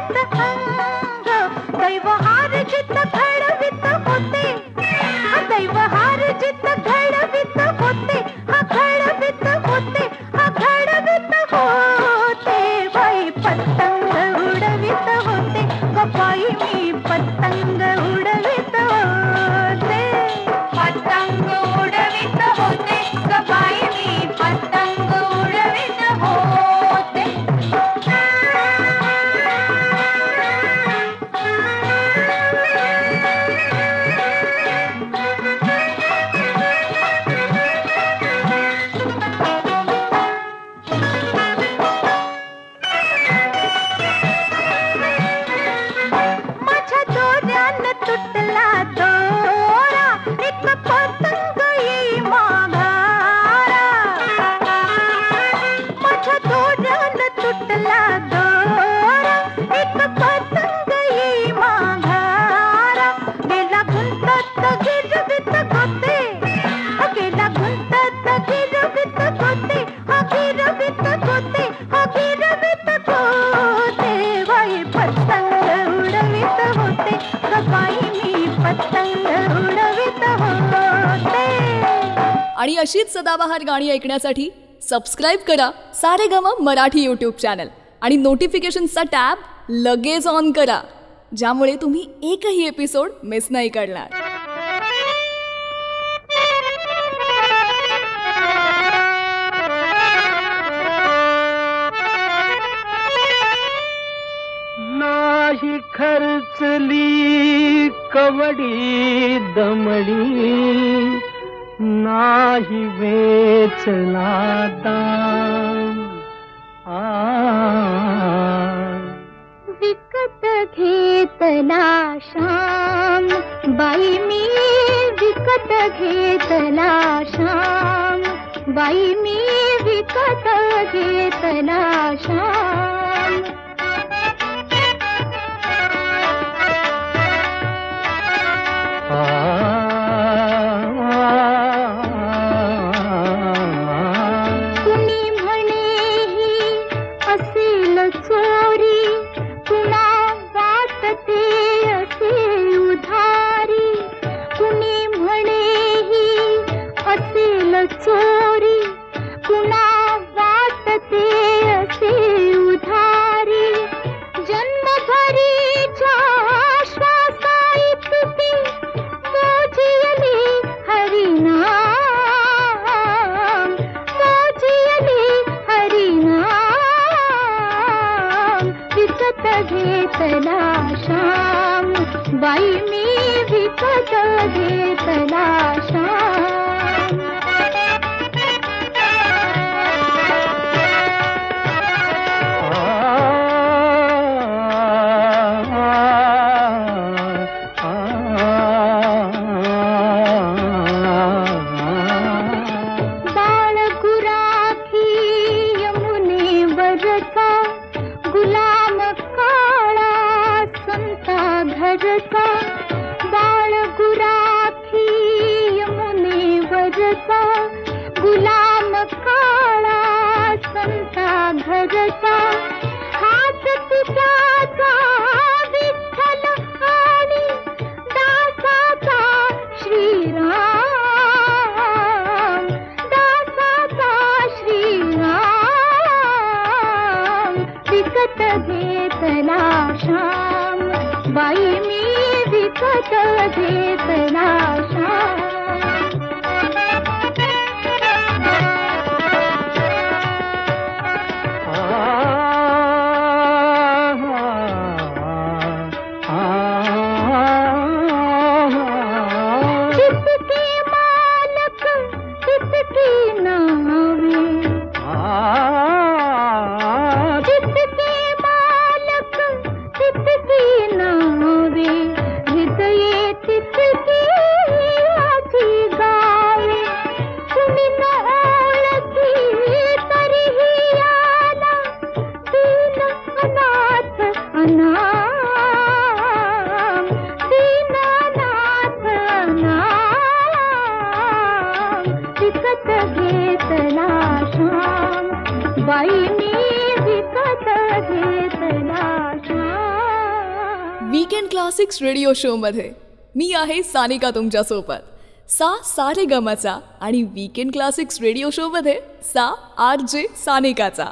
घडवित अंग दैवहार जित घडवित होते दैवहार जित घडवित होते घडवित होते घडवित होते बाई पतंग उडवित होते बाई मी पतंग उडवित होते पतंग उडवित होते बाई मी पतंग उडवित होते माझ्या दोऱ्यानं तुटला दोरा एक पतंग येई माघारा माझ्या दोऱ्यानं तुटला दोरा एक पतंग येई माघारा गेला गुंतत गिरवित गोते गेला गुंतत गिरवित गोते गिरवित गोते गिरवित गोते बाई पतंग उडवित होते बाई मी पतंग उडवित होते. आणि अशीच सदाबहार गाणी ऐकण्यासाठी सबस्क्राईब करा सारेगम मराठी यूट्यूब चॅनल आणि नोटिफिकेशनचा टॅब लगेच ऑन करा, ज्यामुळे तुम्ही एकही एपिसोड मिस नाही करणार. नाही खर्चली कवडी दमडी नाही वेचला दाम विकत घेतला श्याम बाई मी विकत घेतला श्याम बाई मी विकत घेतला श्याम कुणी म्हणेही असेल चोरी कुणा वाटते असे उधारी कुणी म्हणेही असेल चोरी कुणा वाटते असे उधारी जन्मभरीच्या श्वासाइतकी मोजियली हरिनाम मोजियली हरिनाम विकत घेतला श्याम बाई मी विकत घेतला श्याम गुलाम काळा संता घरचा बाळ गुराखी यमुनेवरचा गुलाम काळा संता घरचा हाच तुझ्याचा विठ्ठल आणि दासाचा श्रीराम दासाचा श्रीराम विकत घेतला श्याम बाई मी विकत घेतला श्याम कितके मालक कितकी नावे कितके मालक कितकी नावे हृदये तितकी आची गावे तुम्ही न ओळखी तरीही आला दीन अनाथ अनाम दीन अनाथ अनाम विकत घेतला श्याम बाई मी विकत घेतला श्याम क्लासिक्स रेडिओ शोमध्ये मी आहे सानिका तुमच्यासोबत. सा रे गमाचा आणि वीकेंड क्लासिक्स रेडिओ शोमध्ये सा RJ सानिकाचा.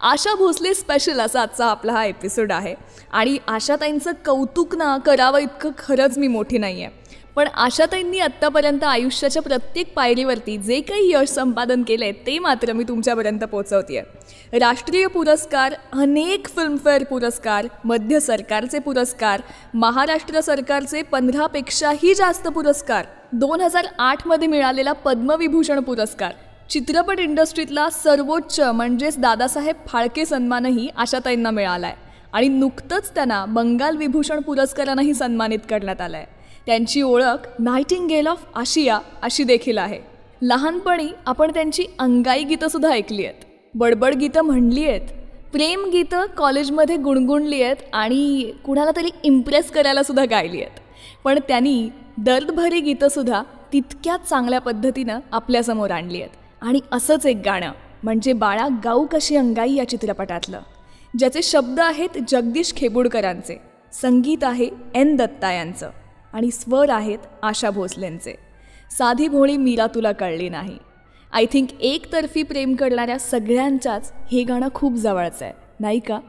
आशा भोसले स्पेशल असा आजचा आपला हा एपिसोड आहे. आणि आशाताईंचं कौतुक ना करावं इतकं खरंच मी मोठी नाही आहे, पण आशाताईंनी आत्तापर्यंत आयुष्याच्या प्रत्येक पायरीवरती जे काही यश संपादन केलं आहे ते मात्र मी तुमच्यापर्यंत पोचवते आहे. राष्ट्रीय पुरस्कार, अनेक फिल्मफेअर पुरस्कार, मध्य सरकारचे पुरस्कार, महाराष्ट्र सरकारचे 15पेक्षाही जास्त पुरस्कार, 2008मध्ये मिळालेला पद्मविभूषण पुरस्कार, चित्रपट इंडस्ट्रीतला सर्वोच्च म्हणजेच दादासाहेब फाळके सन्मानही आशाताईंना मिळाला आहे. आणि नुकतंच त्यांना बंगाल विभूषण पुरस्कारानंही सन्मानित करण्यात आलं आहे. त्यांची ओळख नायटिंगेल ऑफ आशिया अशी देखील आहे. लहानपणी आपण त्यांची अंगाई गीतंसुद्धा ऐकली आहेत, बडबड गीतं म्हणली आहेत, प्रेम गीतं कॉलेजमध्ये गुणगुणली आहेत आणि कुणाला तरी इम्प्रेस करायलासुद्धा गायली आहेत. पण त्यांनी दर्दभरी गीतंसुद्धा तितक्याच चांगल्या पद्धतीनं आपल्यासमोर आणली आहेत. आणि असंच एक गाणं म्हणजे बाळा गाऊ कशी अंगाई या चित्रपटातलं, ज्याचे शब्द आहेत जगदीश खेबुडकरांचे, संगीत आहे N दत्ता यांचं आणि स्वर आहेत आशा भोसलेंचे. साधी भोळी मीरा तुला कळली नाही. आय थिंक एकतर्फी प्रेम करणाऱ्या सगळ्यांच्याच हे गाणं खूप जवळचं आहे, नाही का?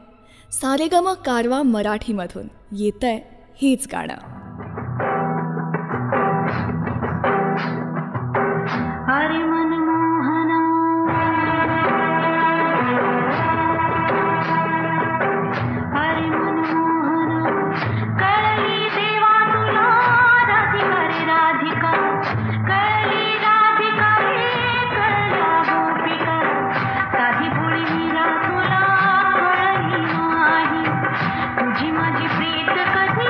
सारेगम कारवा मराठीमधून येतंय हेच गाणं. माझी प्रीत कधी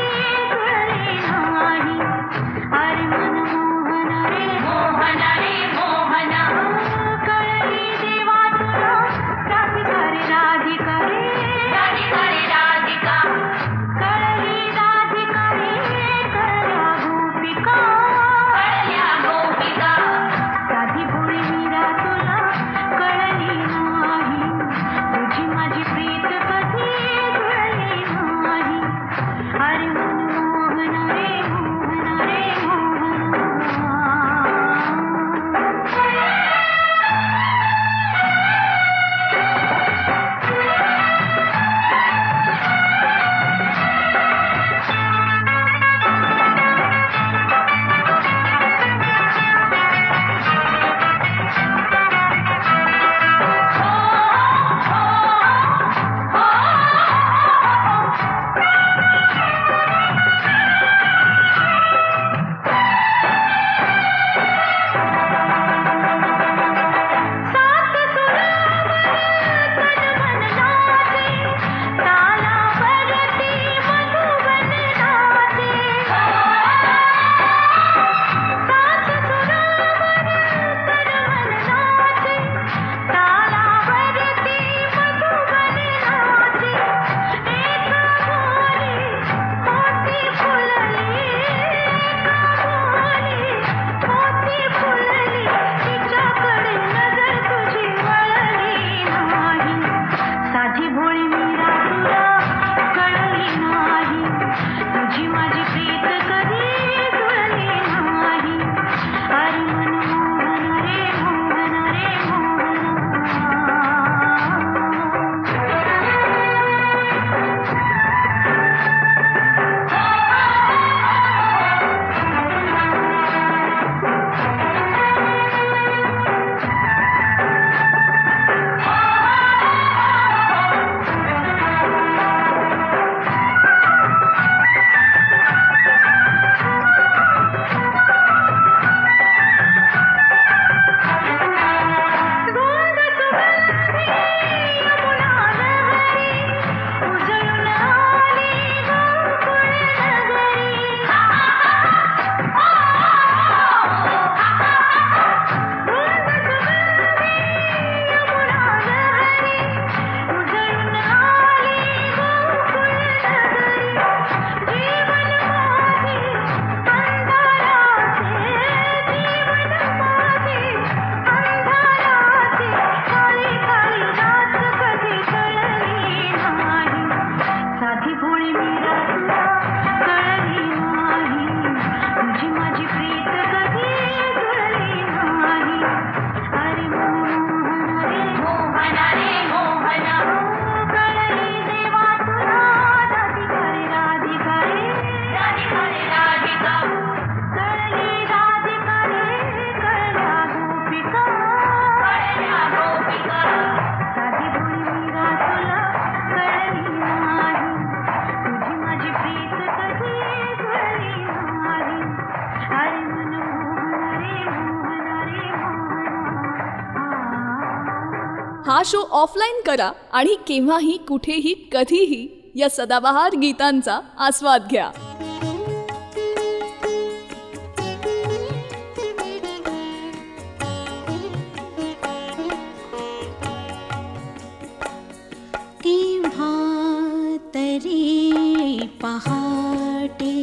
हा शो ऑफलाईन करा आणि केव्हाही कुठेही कधीही या सदाबहार गीतांचा आस्वाद घ्या. केव्हा तरी पहाटे,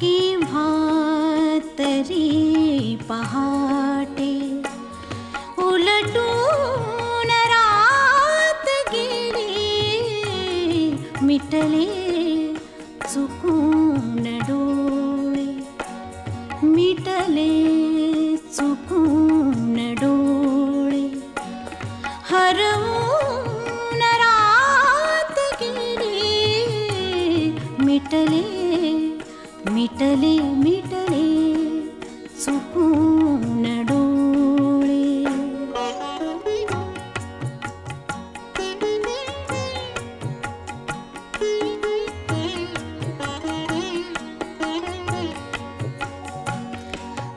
केव्हा तरी पहाटे, उलटून रात गेली, मिटले चुकून डोळे, मिटले चुकून डोळे, हरवून रात गेली, मिटले मिटले मिटले चुकून डोळे.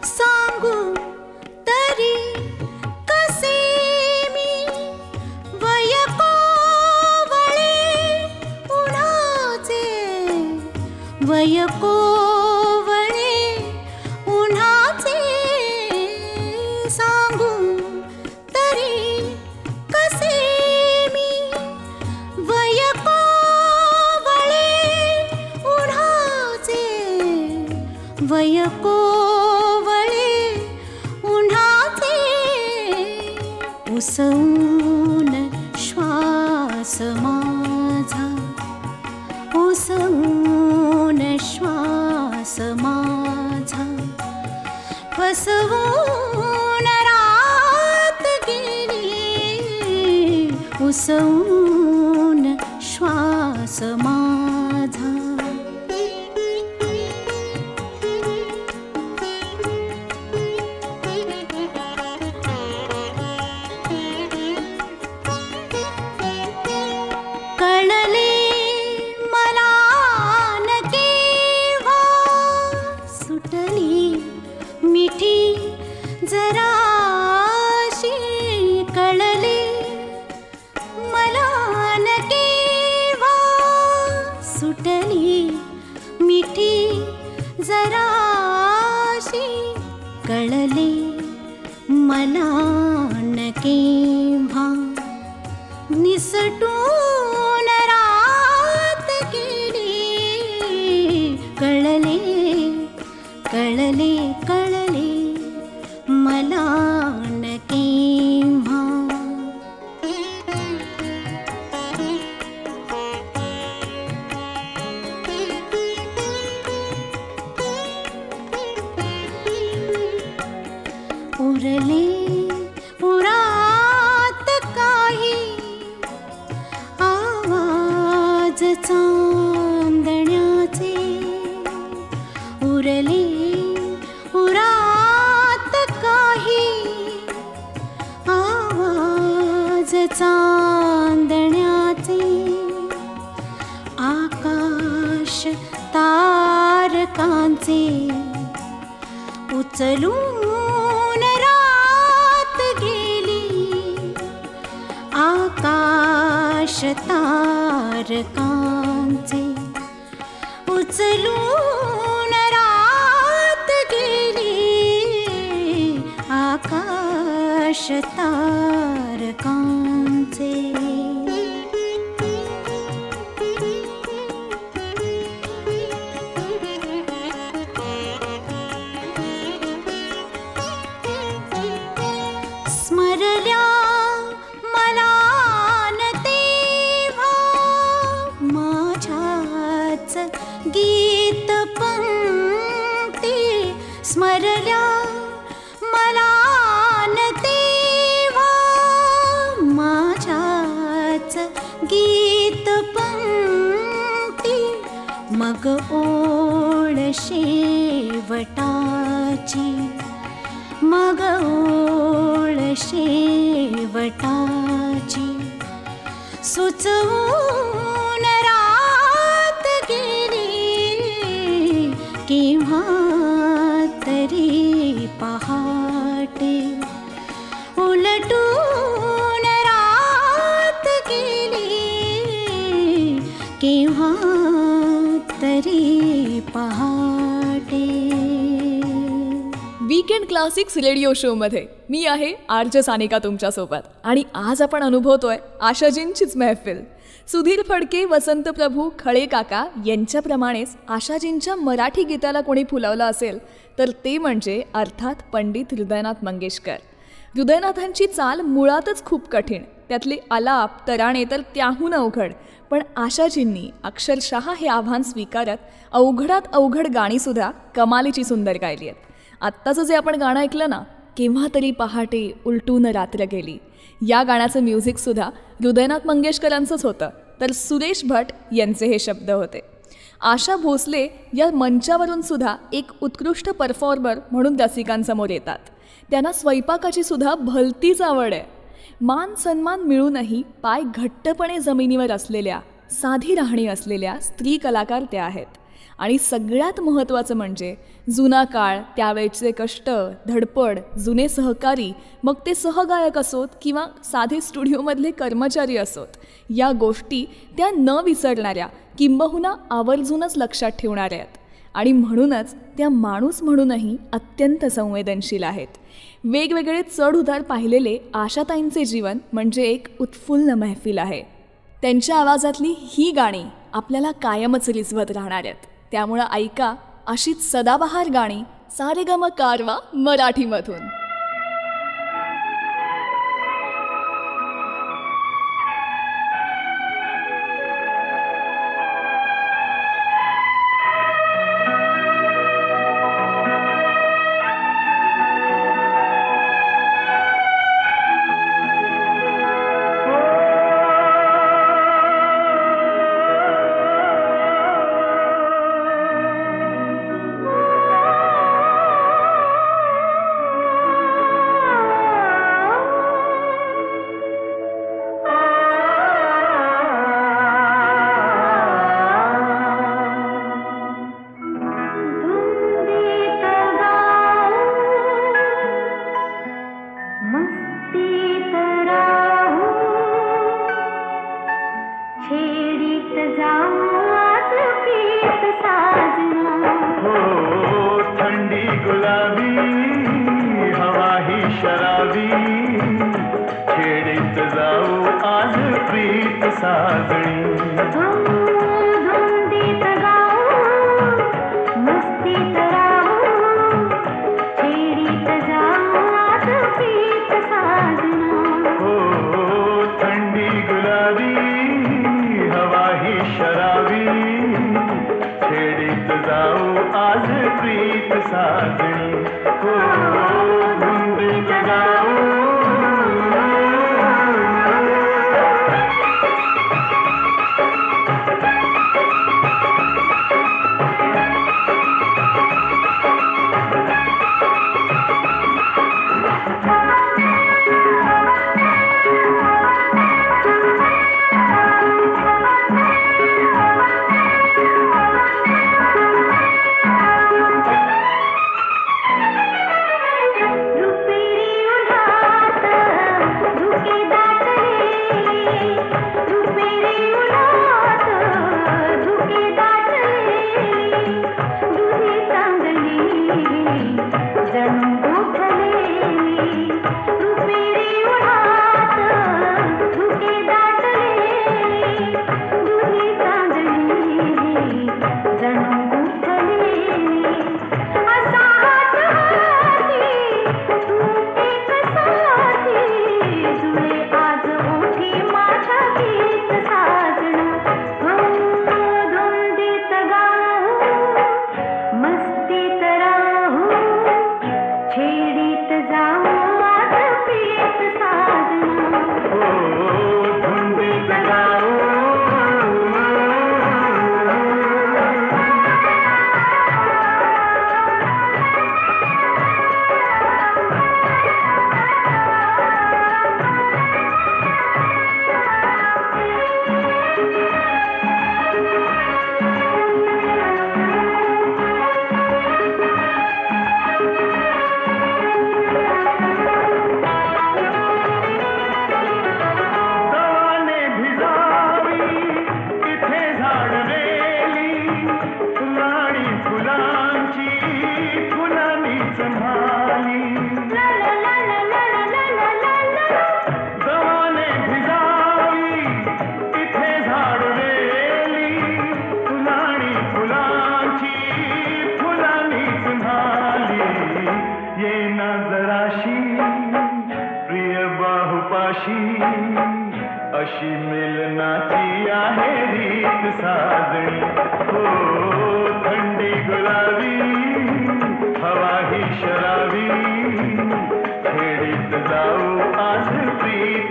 सांगू तरी कसे मी वय कोवळे उन्हाचे, वय कोवळे उन्हाचे, सांगू तरी कसे मी वय कोवळे उन्हाचे, वय कोवळे उन्हाचे, उसवून श्वास माझा, उसवून श्वास माझा, फसवून रात गेली, उसवून श्वास माझा. कळले मला न केव्हा, सुटली मिठी जराशी, कळले मला न केव्हा, सुटली मिठी जराशी, कळले मला न केव्हा, निसटून रात गेली, कळले कळले कळले मला न केव्हा. उरले उरात काही आवाज चांदण्याचे, उरले उरात काही आवाज चांदण्याचे, आकाश तारकांचे, उचलून रात गेली, आकाश तारकांचे, उचलून रात गेली, आकाश तारकांचे. स्मरल्या मला न तेव्हा, माझ्याच गीत पंक्ती, स्मरल्या मला न तेव्हा, माझ्याच गीत पंक्ती, मग ओळ शेवटाची, मग ओळ शेवटाची, सुचवून रात गेली, केव्हा तरी पहाटे, उलटून तरी पहाटे. वीकेंड क्लासिक्स रेडिओ शोमध्ये मी आहे आरजे सानिका तुमच्यासोबत. आणि आज आपण अनुभवतोय आशाजींचीच महफिल. सुधीर फडके, वसंत प्रभू, खळे काका यांच्याप्रमाणेच आशाजींच्या मराठी गीताला कोणी फुलवलं असेल तर ते म्हणजे अर्थात पंडित हृदयनाथ मंगेशकर. हृदयनाथांची चाल मुळातच खूप कठीण, त्यातले आलाप तराणे तर त्याहून अवघड. पण आशाजींनी अक्षरशः हे आव्हान स्वीकारत अवघडात अवघड गाणीसुद्धा कमालीची सुंदर गायली आहेत. आत्ताचं जे आपण गाणं ऐकलं ना, केव्हा तरी पहाटे उलटून रात्र गेली, या गाण्याचं म्युझिकसुद्धा हृदयनाथ मंगेशकरांचंच होतं, तर सुरेश भट यांचे हे शब्द होते. आशा भोसले या मंचावरून सुद्धा एक उत्कृष्ट परफॉर्मर म्हणून रसिकांसमोर येतात. त्यांना स्वयंपाकाची सुद्धा भलतीच आवड आहे. मान सन्मान मिळूनही पाय घट्टपणे जमिनीवर असलेल्या, साधी राहणी असलेल्या स्त्री कलाकार त्या आहेत. आणि सगळ्यात महत्त्वाचं म्हणजे जुना काळ, त्यावेळचे कष्ट, धडपड, जुने सहकारी, मग ते सहगायक असोत किंवा साधे स्टुडिओमधले कर्मचारी असोत, या गोष्टी त्या न विसरणाऱ्या, किंबहुना आवर्जूनच लक्षात ठेवणाऱ्या आहेत. आणि म्हणूनच त्या माणूस म्हणूनही अत्यंत संवेदनशील आहेत. वेगवेगळे चढउतार पाहिलेले आशाताईंचे जीवन म्हणजे एक उत्फुल्ल महफिल आहे. त्यांच्या आवाजातली ही गाणी आपल्याला कायमच रिझवत राहणार आहेत. त्यामुळं ऐका अशीच सदाबहार गाणी सारेगम कारवा मराठीमधून.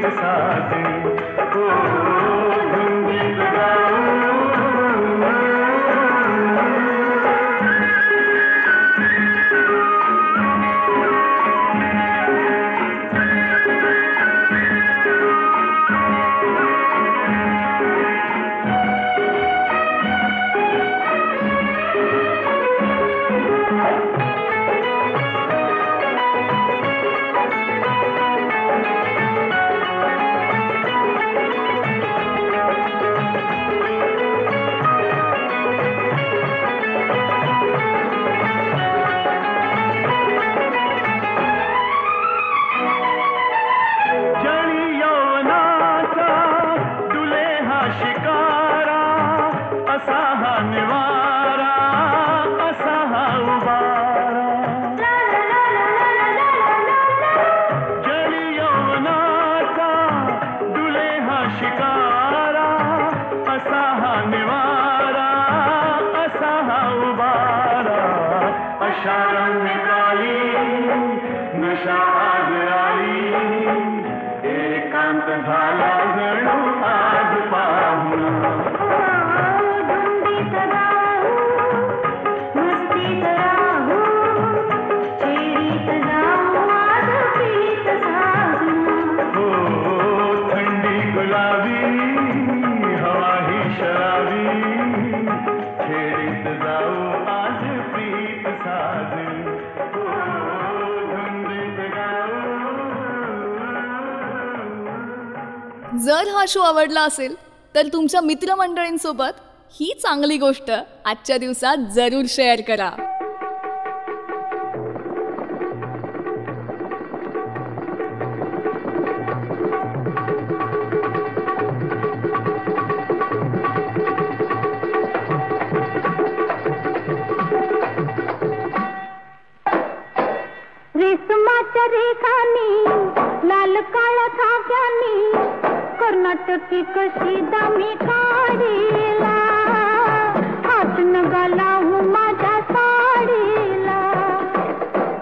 प्रीत साजणी हो धुंदीत गाऊ जर हा शो आवडला असेल तर तुमच्या मित्रमंडळींसोबत ही चांगली गोष्ट आजच्या दिवसात जरूर शेअर करा. रेशमाच्या रेखानी लाल काळा धाग्यानी कर्नाटकी कशी दामी काढीला हात नगालाहू माझ्या साडीला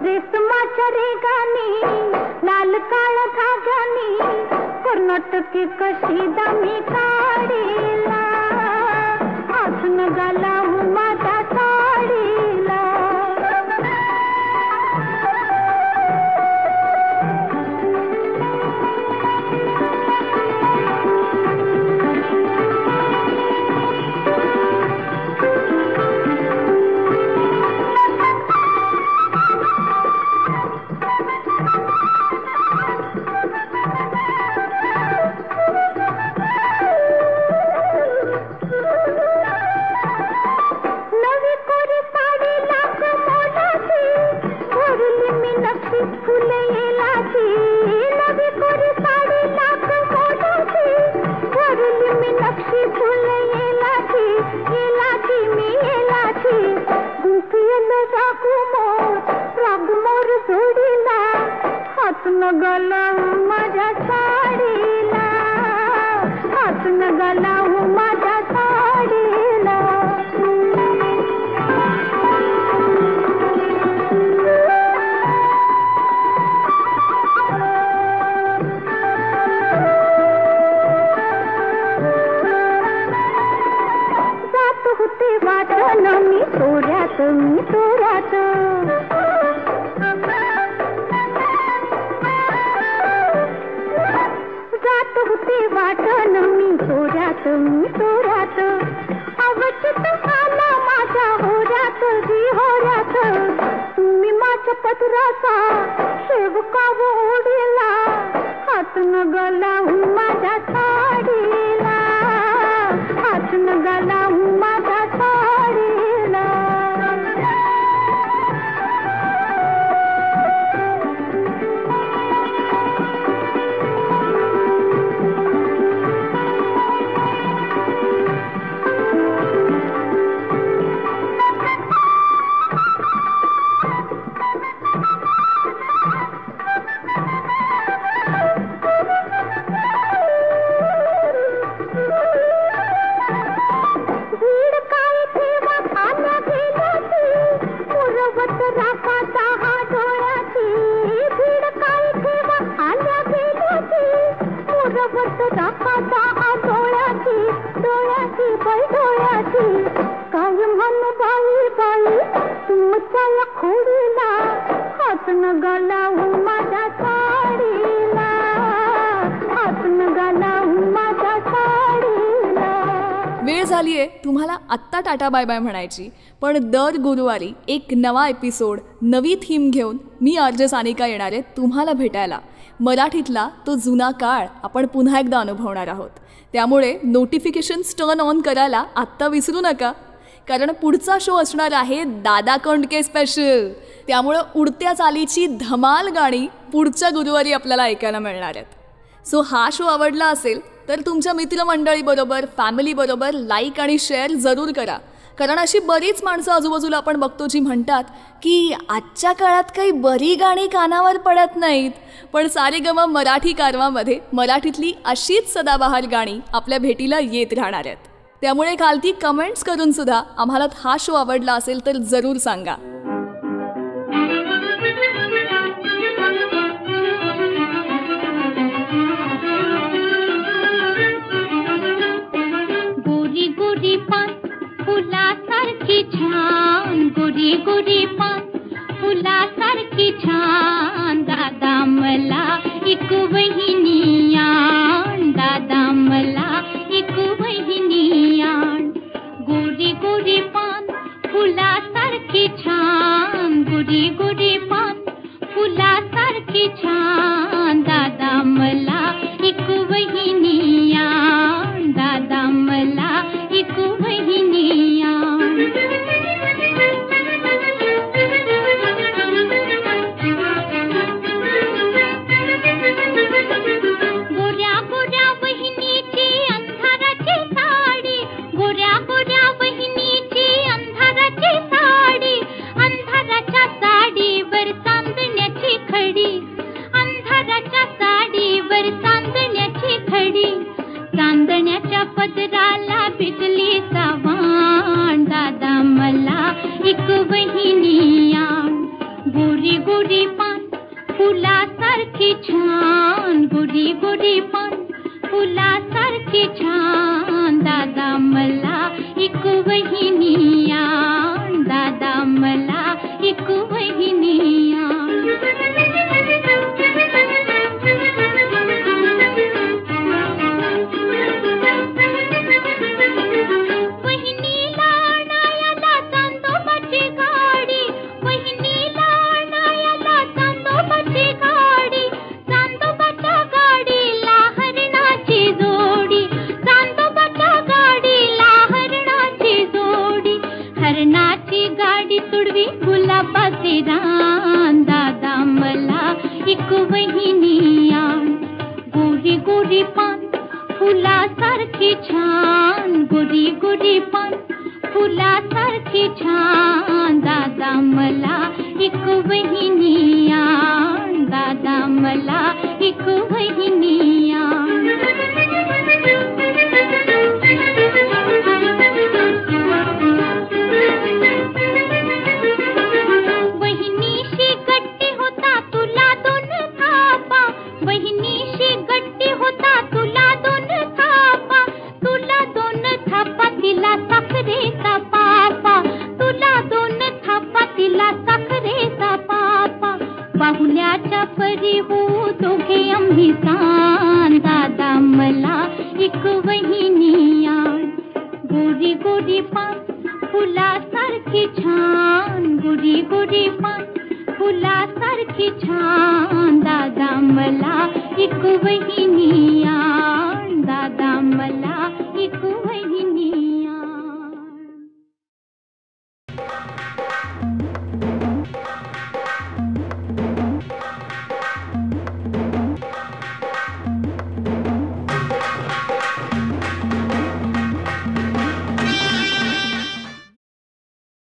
रेशमाच्या रेखानी लाल काळा धाग्यानी कर्नाटकी कशी दामी काढीला हात नगालाहू माझ्या साडीला नगला माझ्या साडीला हात नगला माझ्या साडीला जात होते वाटण मी तोऱ्यात वाटण मी तोऱ्यात अवचित आला माझ्या होऱ्यात तुम्ही माझ्या पदराचा शेवका ओढीला हात नगलाहू माझ्या साडीला हात नगलाहू माझ्या साडीला वीड झाली आहे तुम्हाला आत्ता टाटा बाय बाय म्हणायची, पण दर गुरुवारी एक नवा एपिसोड, नवी थीम घेऊन मी आरजे सानिका येणार आहे तुम्हाला भेटायला. मराठीतला तो जुना काळ आपण पुन्हा एकदा अनुभवणार आहोत. त्यामुळे नोटिफिकेशन्स टर्न ऑन करायला आत्ता विसरू नका, कारण पुढचा शो असणार आहे दादा कोंडके स्पेशल. त्यामुळं उडत्या चालीची धमाल गाणी पुढच्या गुरुवारी आपल्याला ऐकायला मिळणार आहेत. सो हा शो आवडला असेल तर तुमच्या मित्रमंडळीबरोबर, फॅमिलीबरोबर लाईक आणि शेअर जरूर करा, कारण अशी बरीच माणसं आजूबाजूला आपण बघतो जी म्हणतात की आजच्या काळात काही बरी गाणी कानावर पडत नाहीत, पण सारेगम मराठी कारवामध्ये मराठीतली अशीच सदाबहार गाणी आपल्या भेटीला येत राहणार आहेत. त्यामुळे खालती कमेंट्स करून सुद्धा आम्हाला हा शो आवडला असेल तर जरूर सांगा. गोरी गोरी पान फुलासारखी छान, गोरी गोरी पान फुलासारखी छान, दादा मला एक वहिनी आण, दादा मला एक वहिनी आण. गोरी गोरी पान फुलासारखी छान, गोरी गोरी पान फुलासारखी छान, दादा मला एक वहिनी आण, दादा मला एक वहिनी आण. गोऱ्या गोऱ्या वहिनीची अंधाराची साडी, गोऱ्या गोऱ्या वहिनीची अंधाराची साडी, अंधाराच्या साडीवर चांदण्याची खडी, अंधाराच्या साडीवर चांदण्याची खडी, चांदण्याच्या पदराला बिजली सावाण, दादा मला एक वहिनी आण. गोरी गोरी पान फुलासारखी छान, गोरी गोरी पान फुलासारखी छान, दादा मला एक वहिनी आण, दादा मला एक वहिनी आण. वहिनीला आणायला चांदोबाची गाडी, वहिनीला आणायला चांदोबाची गाडी, चांदोबाच्या गाडीला हरणाची जोडी, चांदोबाच्या गाडीला हरणाची जोडी, हरणाची गाडी तुडवी गुलाबाचे रान, दादा मला एक वहिनी आण. गोरी गोरी पान फुलासारखी छान, गोरी गोरी पान फुलासारखी छान, दादा मला एक वहिनी आण, दादा मला एक वहिनी आण. वहिनीशी गट्टी होता तुला दोन थापा, वहिनीशी गट्टी होता तुला दोन थापा, तुला दोन थापा तिला साखरेचा पापा, तुला दोन थापा तिला साखरेचा पापा, बाहुल्याच्या परी हो दोघे आम्ही सान, दादा मला एक वहिनी आण. गोरी गोरी पान फुलासारखी छान, गोरी गोरी पान फुलासारखी छान, दादा मला एक वहिनी आण, दादा मला एक वहिनी